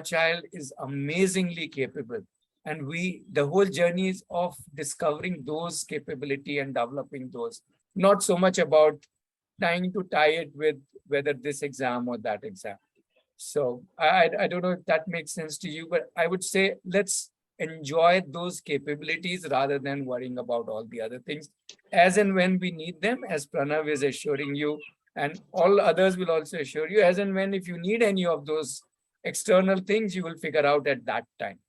Speaker 1: child is amazingly capable. And the whole journey is of discovering those capability and developing those, not so much about trying to tie it with whether this exam or that exam. So I don't know if that makes sense to you, but I would say let's enjoy those capabilities rather than worrying about all the other things. As and when we need them, as Pranav is assuring you, and all others will also assure you, as and when if you need any of those external things, you will figure out at that time.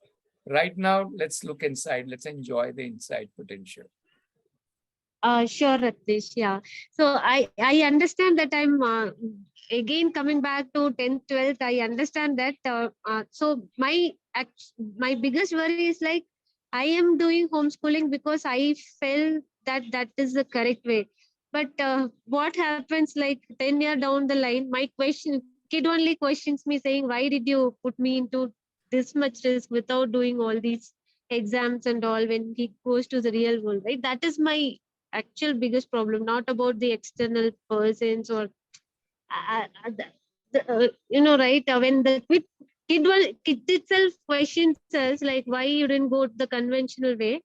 Speaker 1: Right now, let's look inside. Let's enjoy the inside potential.
Speaker 8: Sure, Ratish. Yeah. So I understand that I'm again coming back to 10th, 12th. I understand that. So my biggest worry is like I am doing homeschooling because I felt that that is the correct way. But what happens like 10 years down the line? My kid only questions me saying, "Why did you put me into this much risk without doing all these exams and all when he goes to the real world?" Right. That is my actual biggest problem, not about the external persons or right, when the kid itself questions us like why you didn't go the conventional way.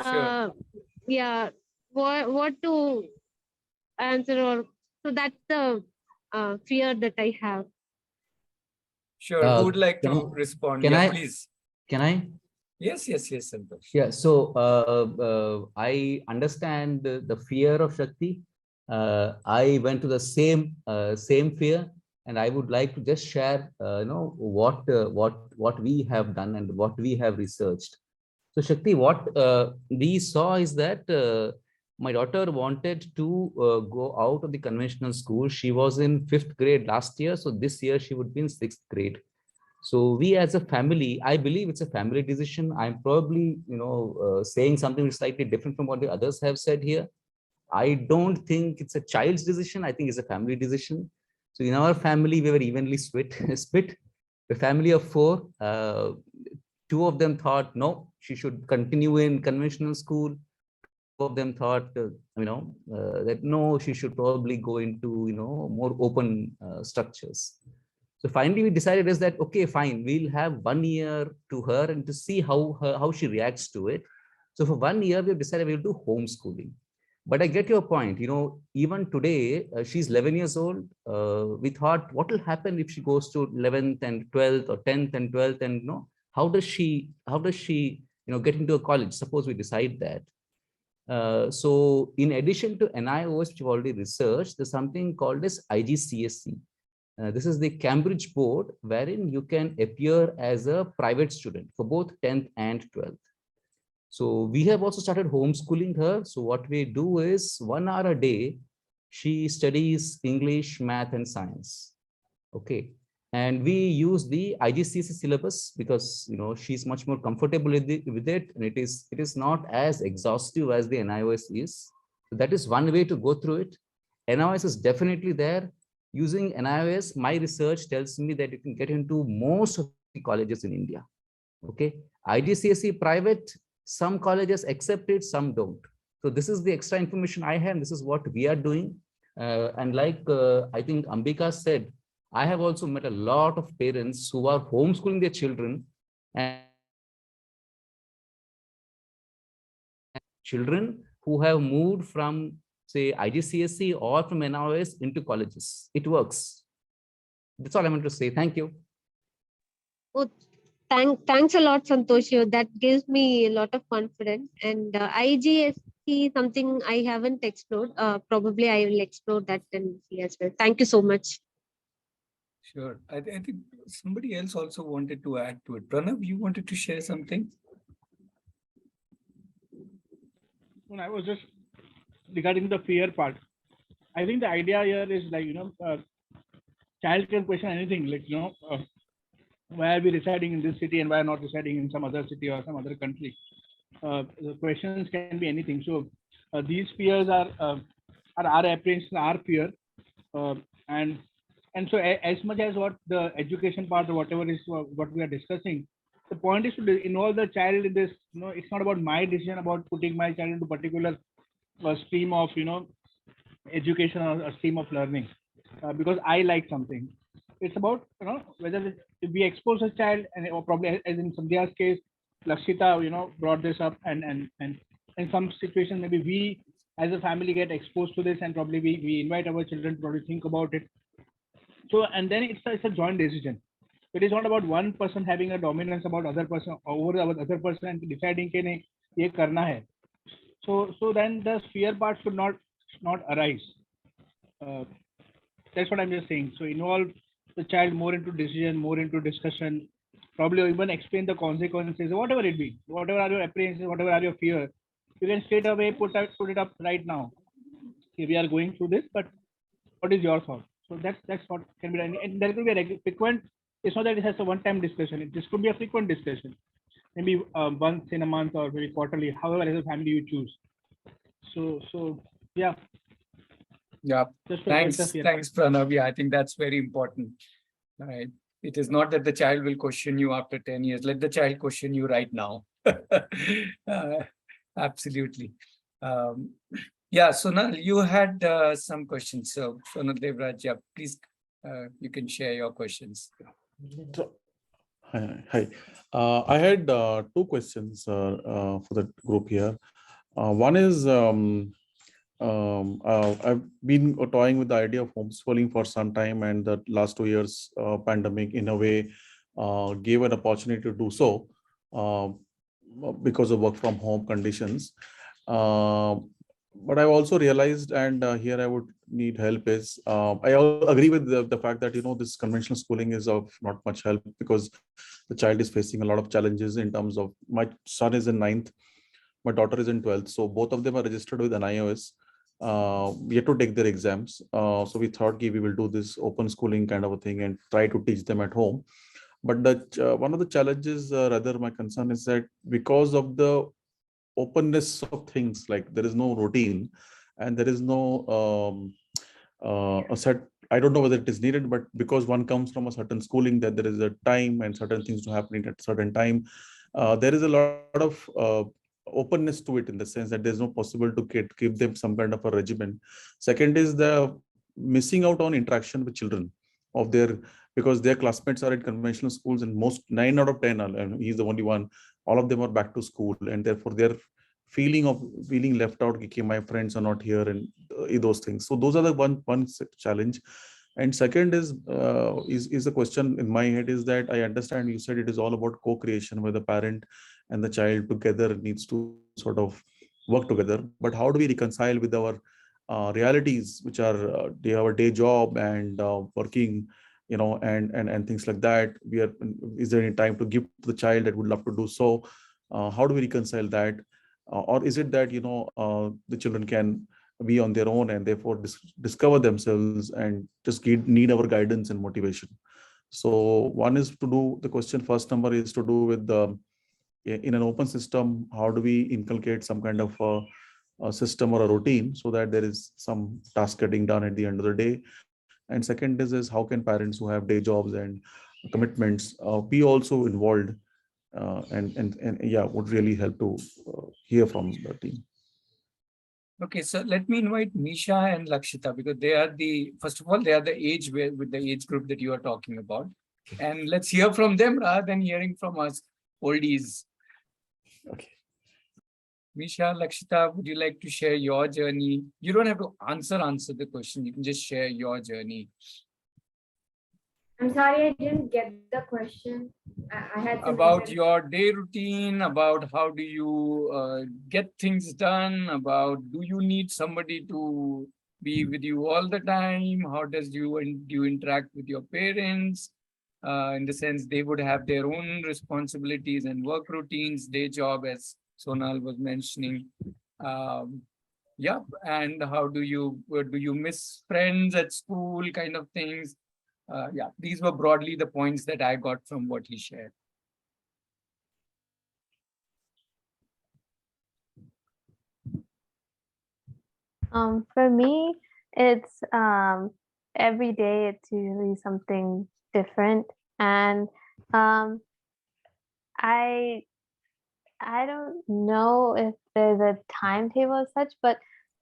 Speaker 1: Sure.
Speaker 8: Yeah, what to answer, or so that's the fear that I have.
Speaker 1: Sure. Who would like
Speaker 2: Can
Speaker 1: to
Speaker 2: I-
Speaker 1: respond?
Speaker 2: can
Speaker 1: Yeah,
Speaker 2: I-
Speaker 1: please.
Speaker 2: Can I?
Speaker 1: Yes, Santosh.
Speaker 2: Yeah, so I understand the fear of Shakti. I went to the same fear, and I would like to just share, what we have done and what we have researched. So Shakti, what we saw is that my daughter wanted to go out of the conventional school. She was in 5th grade last year, so this year she would be in 6th grade. So we as a family, I believe it's a family decision. I'm probably, saying something slightly different from what the others have said here. I don't think it's a child's decision. I think it's a family decision. So in our family, we were evenly split. The family of 4, 2 of them thought, no, she should continue in conventional school. 2 of them thought, that no, she should probably go into, more open structures. So finally, we decided is that, okay, fine, we'll have 1 year to her and to see how she reacts to it. So for 1 year, we've decided we'll do homeschooling. But I get your point. Even today, she's 11 years old. We thought, what will happen if she goes to 11th and 12th or 10th and 12th, and how does she get into a college? Suppose we decide that. So in addition to NIOS, which we've already researched, there's something called as IGCSE. This is the Cambridge board, wherein you can appear as a private student for both 10th and 12th. So we have also started homeschooling her. So what we do is 1 hour a day, she studies English, math, and science. Okay. And we use the IGCSE syllabus because she's much more comfortable with it, and it is not as exhaustive as the NIOS is. So that is one way to go through it. NIOS is definitely there. Using NIOS, my research tells me that you can get into most of the colleges in India. Okay. IGCSE private, some colleges accept it, some don't. So this is the extra information I have. This is what we are doing. And like I think Ambika said, I have also met a lot of parents who are homeschooling their children, and children who have moved from, say, IGCSE or from NIOS into colleges. It works. That's all I want to say. Thank you.
Speaker 8: Oh, thanks a lot, Santosh. That gives me a lot of confidence. And IGST, something I haven't explored. Probably I will explore that and see as well. Thank you so much.
Speaker 1: Sure. I think somebody else also wanted to add to it. Pranav, you wanted to share something?
Speaker 3: When I was just regarding the fear part, I think the idea here is like, child can question anything, like, why are we residing in this city and why not residing in some other city or some other country? The questions can be anything. So these fears are our apprehension, our fear, and so as much as what the education part or whatever is what we are discussing, the point is to involve the child in this. It's not about my decision about putting my child into particular stream of education or a stream of learning because I like something. It's about whether if we expose a child, and or probably as in Sandhya's case, Lakshita brought this up, and in some situations maybe we as a family get exposed to this, and probably we invite our children to probably think about it. So and then it's a joint decision. It is not about one person having a dominance about other person over the other person and deciding कि नहीं ये करना है. So then the fear part should not arise. That's what I'm just saying. So involve the child more into decision, more into discussion, probably even explain the consequences, whatever it be, whatever are your apprehensions, whatever are your fear, you can straight away put it up right now. Okay, we are going through this, but what is your thought? So that's what can be done. And there could be a frequent. It's not that it has a one-time discussion. This could be a frequent discussion, maybe once in a month or maybe quarterly, however as a family you choose. So yeah.
Speaker 1: Yeah.
Speaker 3: Just to
Speaker 1: Thanks,
Speaker 3: address the fear.
Speaker 1: thanks, Pranav. Yeah, I think that's very important. Right. It is not that the child will question you after 10 years. Let the child question you right now. Absolutely. Yeah, Sonal, you had some questions. So, Sonal Devraj, yeah, please, you can share your questions.
Speaker 11: So, hi. I had two questions for the group here. One is I've been toying with the idea of homeschooling for some time, and the last 2 years pandemic in a way gave an opportunity to do so because of work from home conditions. But I've also realized, and here I would need help, is I agree with the fact that this conventional schooling is of not much help because the child is facing a lot of challenges in terms of, my son is in 9th, my daughter is in 12th, so both of them are registered with NIOS. Yet to take their exams. So we thought we will do this open schooling kind of a thing and try to teach them at home. But one of the challenges, rather my concern, is that because of the openness of things, like there is no routine and there is no a set, I don't know whether it is needed, but because one comes from a certain schooling that there is a time and certain things to happen at a certain time, there is a lot of openness to it, in the sense that there's no possible to give them some kind of a regimen. Second is the missing out on interaction with children of their, because their classmates are in conventional schools, and most 9 out of 10 are, and he's the only one, all of them are back to school, and therefore their feeling left out, okay, my friends are not here, and those things. So those are the one challenge. And second is the question in my head is that I understand you said it is all about co-creation, where the parent and the child together needs to sort of work together. But how do we reconcile with our realities, which are our day job and working, and things like that? Is there any time to give to the child that would love to do so? How do we reconcile that? Or is it that the children can be on their own and therefore discover themselves and just need our guidance and motivation? So one is to do, the question first number is to do with in an open system, how do we inculcate some kind of a system or a routine so that there is some task getting done at the end of the day? And second is how can parents who have day jobs and commitments be also involved, and yeah, would really help to hear from the team.
Speaker 1: Okay, so let me invite Nisha and Lakshita, because they are first of all, they are the age with the age group that you are talking about. And let's hear from them rather than hearing from us oldies.
Speaker 11: Okay.
Speaker 1: Nisha, Lakshita, would you like to share your journey? You don't have to answer the question. You can just share your journey.
Speaker 12: I'm sorry, I didn't get the question. I had some
Speaker 1: about your day routine, about how do you get things done, about do you need somebody to be with you all the time? How do you interact with your parents? In the sense they would have their own responsibilities and work routines, day job, as Sonal was mentioning. Yeah, and how do you miss friends at school, kind of things? Yeah, these were broadly the points that I got from what he shared.
Speaker 10: For me, it's every day it's usually something different, and um, I I don't know if there's a timetable as such, but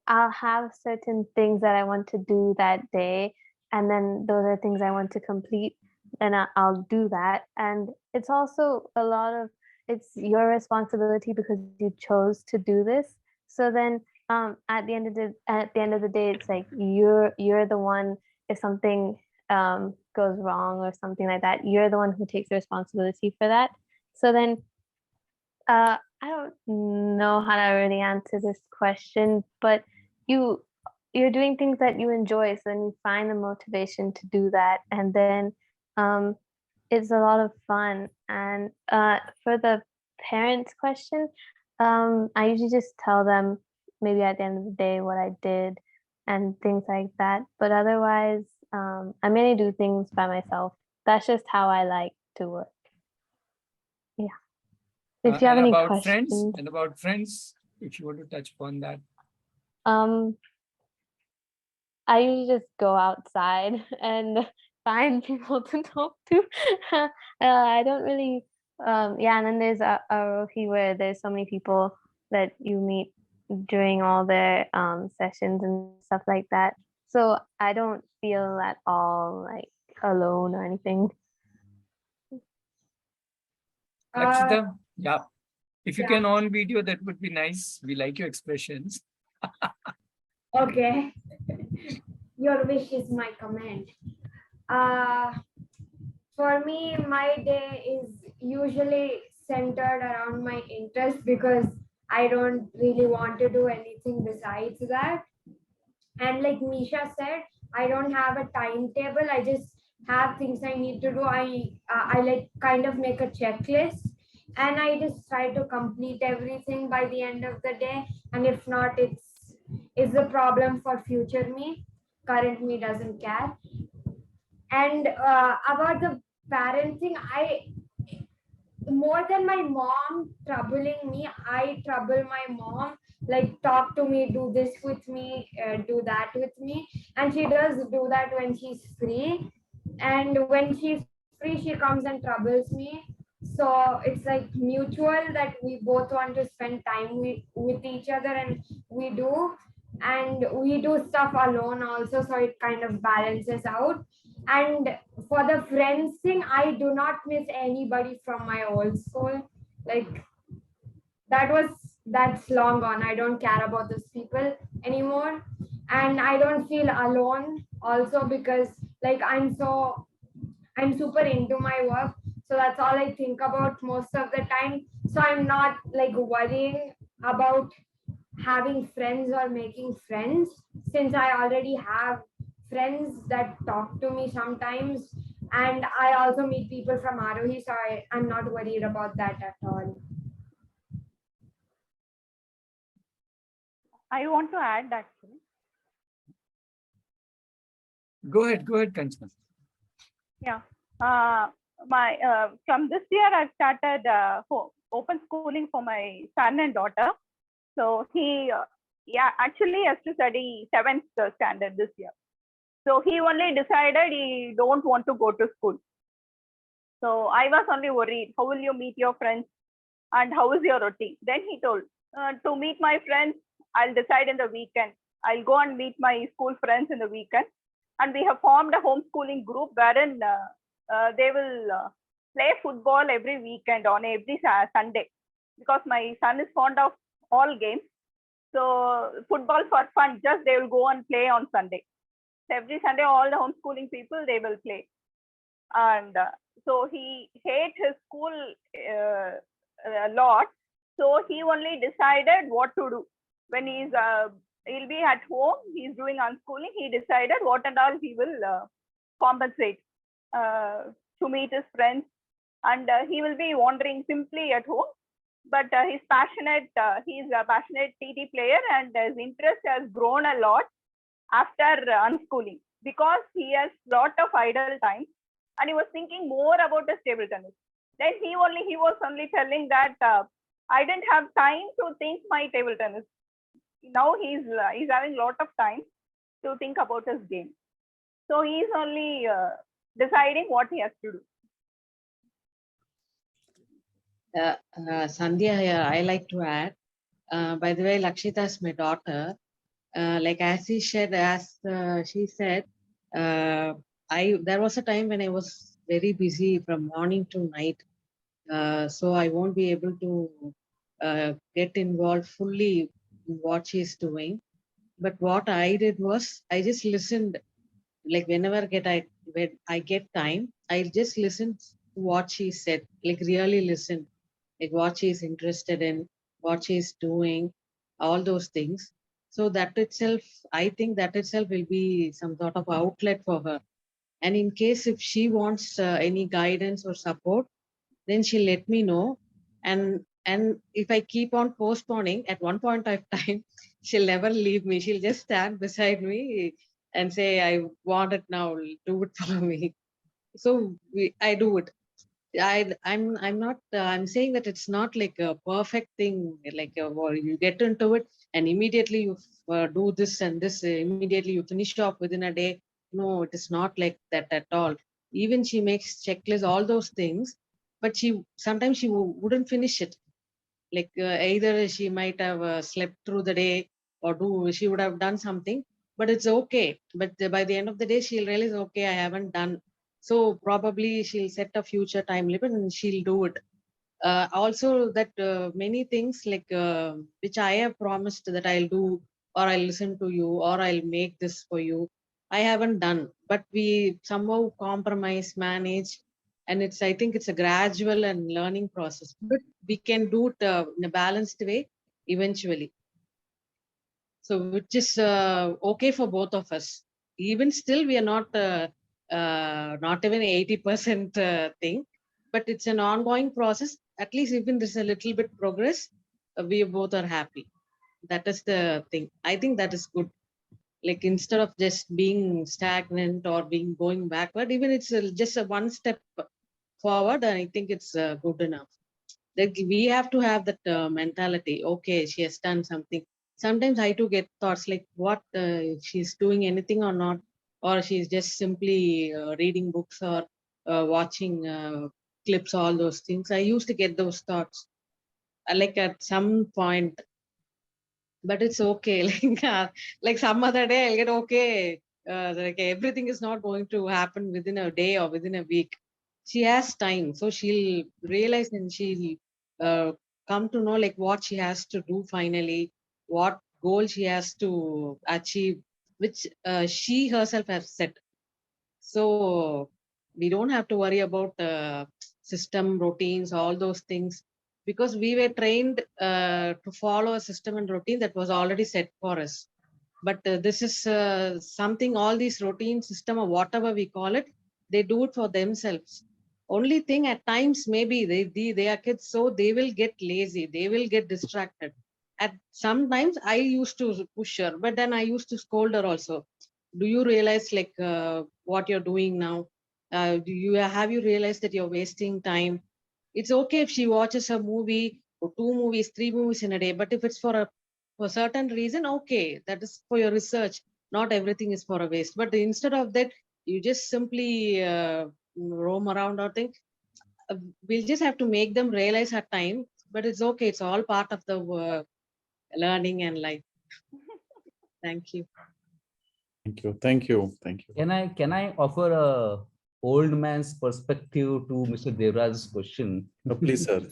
Speaker 10: I'll have certain things that I want to do that day, and then those are things I want to complete, and I'll do that. And it's also a lot of it's your responsibility because you chose to do this. So then, at the end of the day, it's like you're the one. If something goes wrong or something like that, you're the one who takes the responsibility for that. So then I don't know how to really answer this question, but you you're doing things that you enjoy, so then you find the motivation to do that, and then um, it's a lot of fun. And for the parents question, I usually just tell them maybe at the end of the day what I did and things like that. But otherwise, I mainly do things by myself. That's just how I like to work. Yeah. If you have
Speaker 1: And
Speaker 10: any
Speaker 1: about friends,
Speaker 10: questions,
Speaker 1: if you want to touch upon that.
Speaker 10: um, I usually just go outside and find people to talk to. I don't really, yeah. And then there's a Rohi where there's so many people that you meet during all their sessions and stuff like that. So I don't feel at all like alone or anything.
Speaker 1: Lakshita, yeah. If you
Speaker 12: yeah.
Speaker 1: can on video, that would be nice. We like your expressions.
Speaker 12: Okay. Your wish is my command. Uh, for me, my day is usually centered around my interest because I don't really want to do anything besides that. And like Misha said, I don't have a timetable. I just have things I need to do. I like kind of make a checklist, and I just try to complete everything by the end of the day. And if not, it's the problem for future me. Current me doesn't care. And about the parenting, I more than my mom troubling me, I trouble my mom, like talk to me, do this with me, do that with me. And she does do that when she's free. And when she's free, she comes and troubles me. So it's like mutual that we both want to spend time with each other, and we do. And we do stuff alone also, so it kind of balances out. And for the friends thing, I do not miss anybody from my old school. Like that's long gone. I don't care about those people anymore. And I don't feel alone also because like I'm super into my work. So that's all I think about most of the time. So I'm not like worrying about having friends or making friends, since I already have friends that talk to me sometimes. And I also meet people from Arohi, so I'm not worried about that at all.
Speaker 13: I want to add actually.
Speaker 1: Go ahead, Kanchana.
Speaker 13: Yeah. My from this year I've started open schooling for my son and daughter. So he actually has to study 7th standard this year. So he only decided he don't want to go to school. So I was only worried, how will you meet your friends and how is your routine? Then he told, to meet my friends, I'll decide in the weekend. I'll go and meet my school friends in the weekend. And we have formed a homeschooling group wherein they will play football every weekend on every Sunday, because my son is fond of all games. So football for fun, just they will go and play on Sunday. So every Sunday, all the homeschooling people, they will play. And so he hates his school a lot. So he only decided what to do. When he'll be at home, he's doing unschooling, he decided what and all he will compensate to meet his friends. And he will be wandering simply at home. But he's passionate, he's a passionate TT player, and his interest has grown a lot after unschooling, because he has lot of idle time and he was thinking more about his table tennis. Then he was only telling that I didn't have time to think my table tennis. now he's having a lot of time to think about his game. So he's only deciding what he has to do.
Speaker 7: Sandhya here, I like to add. By the way, Lakshita is my daughter. Like as she said, she said, there was a time when I was very busy from morning to night. So I won't be able to get involved fully in what she's doing. But what I did was I just listened. Like when I get time, I just listen to what she said. Like really listen, like what she's interested in, what she's doing, all those things. So that itself, I think that itself will be some sort of outlet for her. And in case if she wants any guidance or support, then she'll let me know. And if I keep on postponing, at one point of time, she'll never leave me. She'll just stand beside me and say, I want it now, do it for me. So I do it. I'm not I'm saying that it's not like a perfect thing, like or you get into it and immediately you do this and this, immediately you finish off within a day. No, it is not like that at all. Even she makes checklists, all those things, but she sometimes she wouldn't finish it. Like either she might have slept through the day, or she would have done something, but it's okay. But by the end of the day, she'll realize, okay, I haven't done. So probably she'll set a future time limit and she'll do it. Also, that many things like which I have promised that I'll do, or I'll listen to you, or I'll make this for you, I haven't done. But we somehow compromise, manage, and I think it's a gradual and learning process. But we can do it in a balanced way eventually. So which is okay for both of us. Even still, we are not even 80% thing, but it's an ongoing process. At least even there's a little bit progress, we both are happy. That is the thing. I think that is good. Like instead of just being stagnant or being going backward, even it's just a one step forward, and I think it's good enough. Like we have to have that mentality. Okay, she has done something. Sometimes I too get thoughts like, what she's doing anything or not, or she's just simply reading books or watching clips, all those things. I used to get those thoughts like at some point, but it's okay. Like some other day I'll get okay. Like everything is not going to happen within a day or within a week. She has time, so she'll realize and she'll come to know like what she has to do finally, what goal she has to achieve, which she herself has set. So we don't have to worry about system, routines, all those things, because we were trained to follow a system and routine that was already set for us. But this is something, all these routine system or whatever we call it, they do it for themselves. Only thing at times, maybe they are kids, so they will get lazy, they will get distracted. At sometimes I used to push her, but then I used to scold her also. Do you realize like what you're doing now? Have you realized that you're wasting time? It's okay if she watches a movie or two movies, three movies in a day, but if it's for a certain reason, okay, that is for your research. Not everything is for a waste. But instead of that, you just simply roam around or think. We'll just have to make them realize at time, but it's okay. It's all part of the learning and life. Thank you.
Speaker 11: Thank you. Thank you. Thank you.
Speaker 2: Can I offer a old man's perspective to Mr. Devraj's question?
Speaker 11: No, please, sir.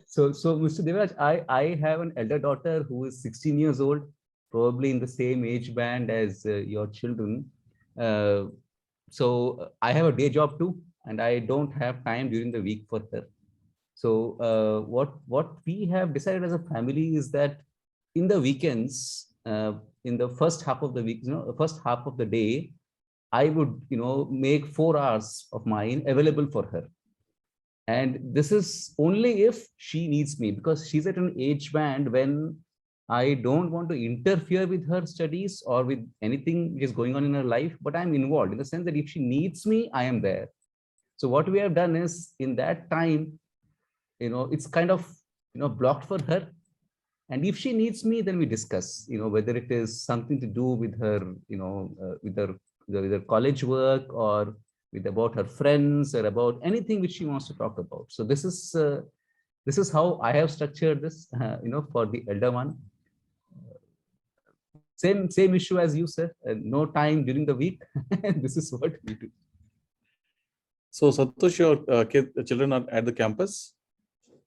Speaker 2: So Mr. Devraj, I have an elder daughter who is 16 years old, probably in the same age band as your children. So I have a day job too, and I don't have time during the week for her. So what we have decided as a family is that in the weekends, in the first half of the week, the first half of the day, I would, make 4 hours of mine available for her. And this is only if she needs me, because she's at an age band when I don't want to interfere with her studies or with anything which is going on in her life, but I'm involved in the sense that if she needs me, I am there. So what we have done is in that time, it's kind of, blocked for her. And if she needs me, then we discuss, whether it is something to do with her, with her college work, or with about her friends, or about anything which she wants to talk about. So this is how I have structured this, for the elder one. Same issue as you said, no time during the week. This is what we do.
Speaker 11: So Santosh, your children are at the campus?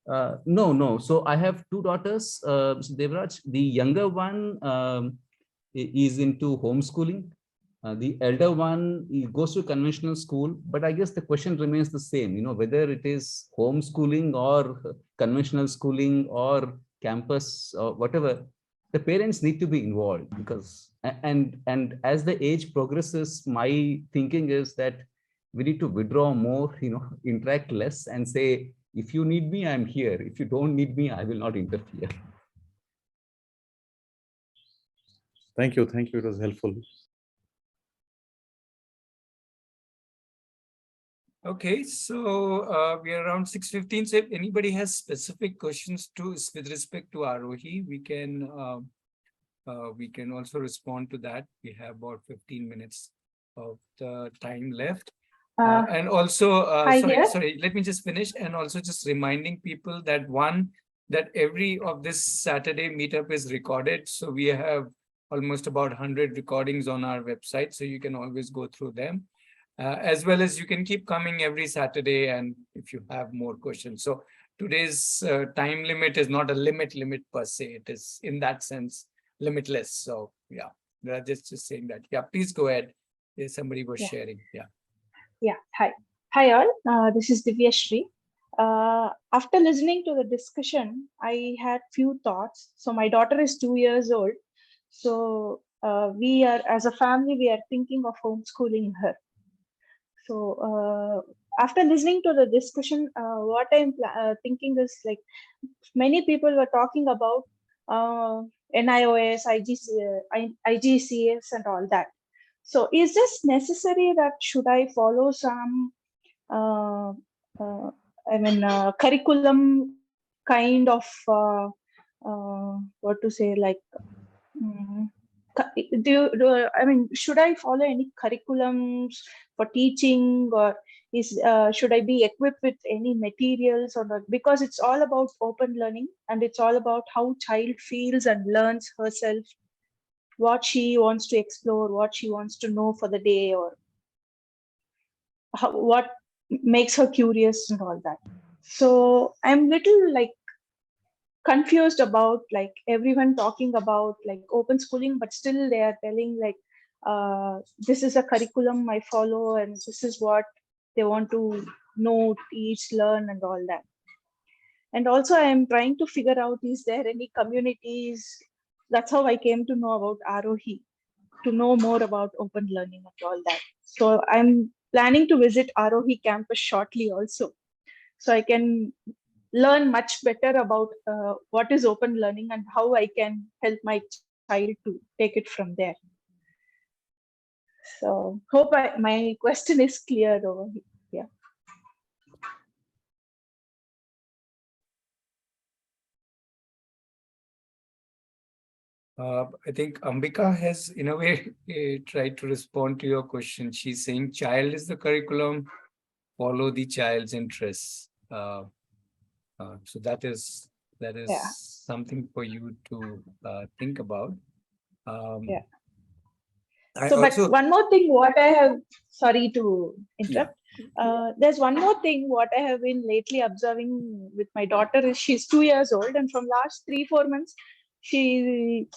Speaker 2: No. So I have two daughters. So Devraj, the younger one is into homeschooling. The elder one, he goes to conventional school, but I guess the question remains the same, whether it is homeschooling or conventional schooling or campus or whatever, the parents need to be involved, because, and as the age progresses, my thinking is that we need to withdraw more, interact less, and say, if you need me, I'm here. If you don't need me, I will not interfere.
Speaker 11: Thank you. It was helpful.
Speaker 1: Okay, so we are around 6:15. So if anybody has specific questions with respect to Arohi, we can also respond to that. We have about 15 minutes of the time left. And also, sorry, let me just finish. And also just reminding people that that every of this Saturday meetup is recorded. So we have almost about 100 recordings on our website. So you can always go through them. As well as you can keep coming every Saturday, and if you have more questions. So today's time limit is not a limit per se. It is in that sense limitless. So yeah, just saying that. Yeah, please go ahead. Somebody was sharing. Yeah.
Speaker 14: Yeah. Hi all. This is Divya Shri. After listening to the discussion, I had few thoughts. So my daughter is 2 years old. So we are, as a family, we are thinking of homeschooling her. So after listening to the discussion, what I'm thinking is, like, many people were talking about NIOS, IGCS and all that. So is this necessary that should I follow some, curriculum kind of, what to say, like, should I follow any curriculums for teaching, or should I be equipped with any materials or not? Because it's all about open learning, and it's all about how child feels and learns herself, what she wants to explore, what she wants to know for the day, or what makes her curious and all that. So I'm little like confused about, like, everyone talking about like open schooling, but still they are telling like, this is a curriculum I follow, and this is what they want to know, teach, learn and all that. And also I am trying to figure out, is there any communities? That's how I came to know about Arohi, to know more about open learning and all that. So I'm planning to visit Arohi campus shortly also, so I can learn much better about what is open learning and how I can help my child to take it from there. So hope my question is clear over here.
Speaker 1: I think Ambika has, in a way, tried to respond to your question. She's saying child is the curriculum, follow the child's interests. So that is something for you to think about.
Speaker 14: Yeah. So, but one more thing, what I have, sorry to interrupt. Yeah. There's one more thing what I have been lately observing with my daughter is, she's 2 years old, and from last 3-4 months, she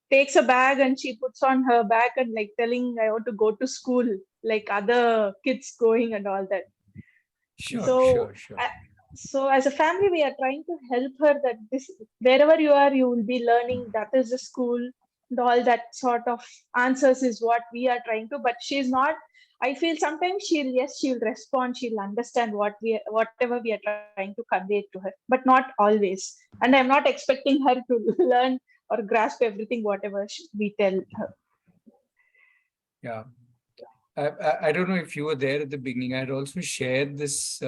Speaker 14: takes a bag and she puts on her back and like telling, I want to go to school, like other kids going and all that.
Speaker 1: Sure.
Speaker 14: So as a family, we are trying to help her that this, wherever you are, you will be learning. That is the school. And all that sort of answers is what we are trying to. But she's not. I feel sometimes she'll respond. She'll understand whatever we are trying to convey to her, but not always. And I'm not expecting her to learn or grasp everything whatever we tell her.
Speaker 1: Yeah. I don't know if you were there at the beginning. I'd also shared this,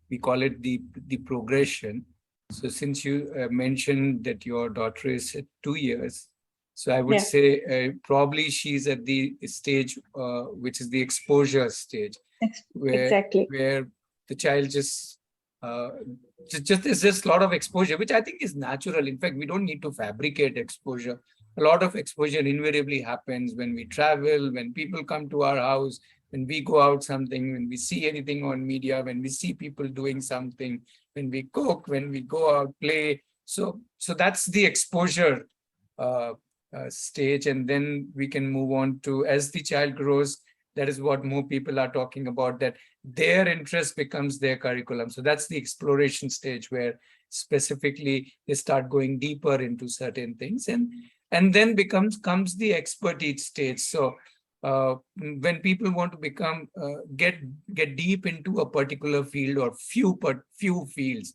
Speaker 1: we call it the progression. So since you mentioned that your daughter is at 2 years, so I would
Speaker 14: Yeah.
Speaker 1: say probably she's at the stage which is the exposure stage, where
Speaker 14: Exactly.
Speaker 1: the child just there's just a lot of exposure, which I think is natural. In fact, we don't need to fabricate exposure. A lot of exposure invariably happens when we travel, when people come to our house, when we go out something, when we see anything on media, when we see people doing something, when we cook, when we go out, play. So that's the exposure stage. And then we can move on to, as the child grows, that is what more people are talking about, that their interest becomes their curriculum. So that's the exploration stage, where specifically they start going deeper into certain things, and then comes the expertise stage. So when people want to become get deep into a particular field or few fields,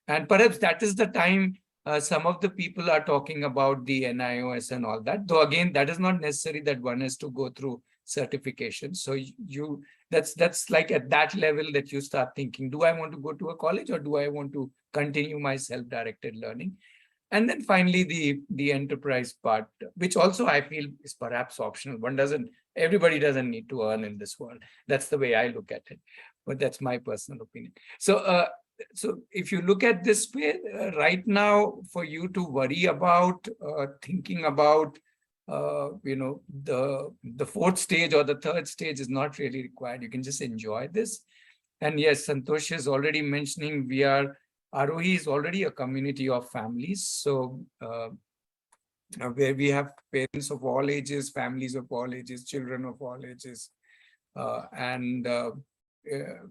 Speaker 1: and perhaps that is the time some of the people are talking about the NIOS and all that, though again that is not necessary that one has to go through certification. So that's like at that level that you start thinking, do I want to go to a college, or do I want to continue my self-directed learning? And then finally the enterprise part, which also I feel is perhaps optional. Everybody doesn't need to earn in this world. That's the way I look at it, but that's my personal opinion. So if you look at this way, right now, for you to worry about thinking about the fourth stage or the third stage is not really required. You can just enjoy this. And yes, Santosh is already mentioning Arohi is already a community of families. So where we have parents of all ages, families of all ages, children of all ages. And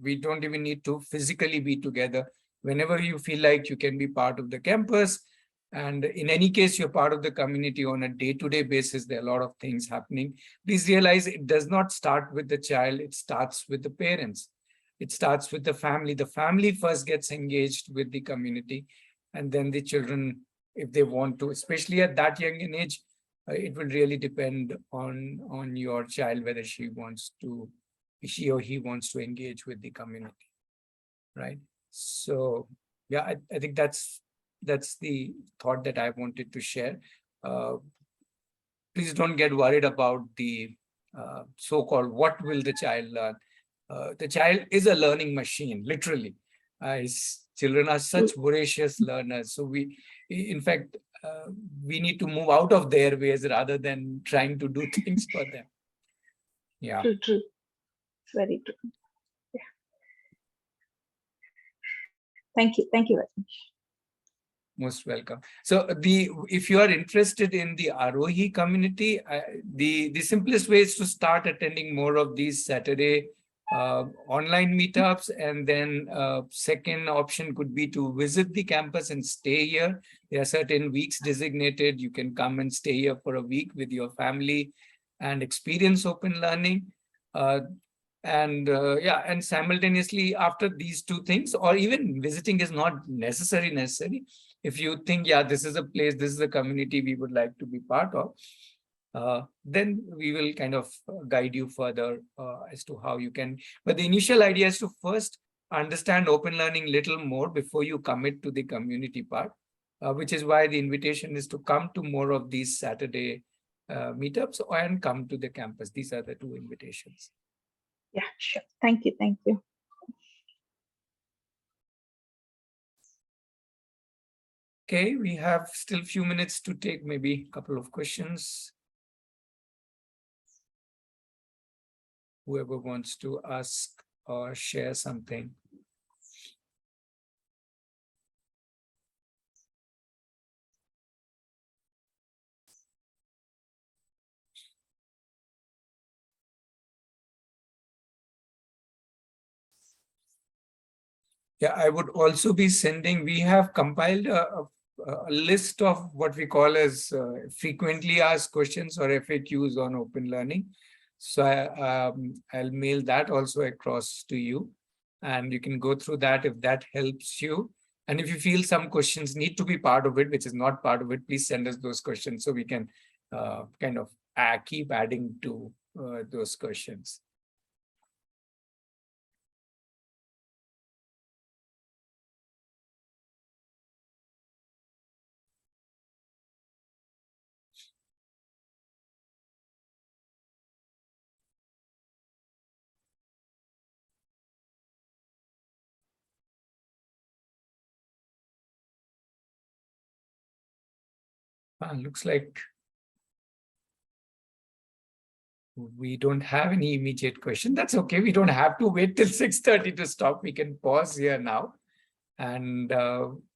Speaker 1: we don't even need to physically be together. Whenever you feel like you can be part of the campus, and in any case, you're part of the community on a day-to-day basis, there are a lot of things happening. Please realize it does not start with the child, it starts with the parents. It starts with the family. The family first gets engaged with the community, and then the children, if they want to, especially at that young an age, it will really depend on your child, whether she or he wants to engage with the community, right? So yeah, I think that's the thought that I wanted to share. Please don't get worried about the so-called what will the child learn. The child is a learning machine, literally. Children are such voracious learners. So in fact, we need to move out of their ways rather than trying to do things for them. Yeah.
Speaker 14: True. It's very true. Yeah. Thank you very much.
Speaker 1: Most welcome. So if you are interested in the Arohi community, the simplest way is to start attending more of these Saturday online meetups, and then second option could be to visit the campus and stay here. There are certain weeks designated. You can come and stay here for a week with your family and experience open learning. And simultaneously after these two things, or even visiting is not necessary. If you think, yeah, this is a place, this is a community we would like to be part of, then we will kind of guide you further as to how you can. But the initial idea is to first understand open learning a little more before you commit to the community part, which is why the invitation is to come to more of these Saturday meetups and come to the campus. These are the two invitations.
Speaker 14: Yeah, sure. Thank you.
Speaker 1: Okay, we have still a few minutes to take maybe a couple of questions. Whoever wants to ask or share something. Yeah, I would also be sending, we have compiled a list of what we call as frequently asked questions or FAQs on open learning. So I'll mail that also across to you, and you can go through that if that helps you. And if you feel some questions need to be part of it, which is not part of it, please send us those questions so we can kind of keep adding to those questions. Looks like we don't have any immediate question. That's okay. We don't have to wait till 6:30 to stop. We can pause here now. And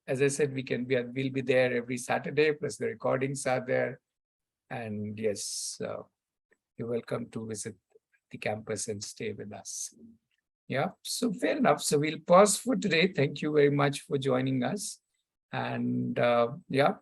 Speaker 1: as I said, we'll be there every Saturday, plus the recordings are there. And yes, you're welcome to visit the campus and stay with us. Yeah, so fair enough. So we'll pause for today. Thank you very much for joining us. And yeah.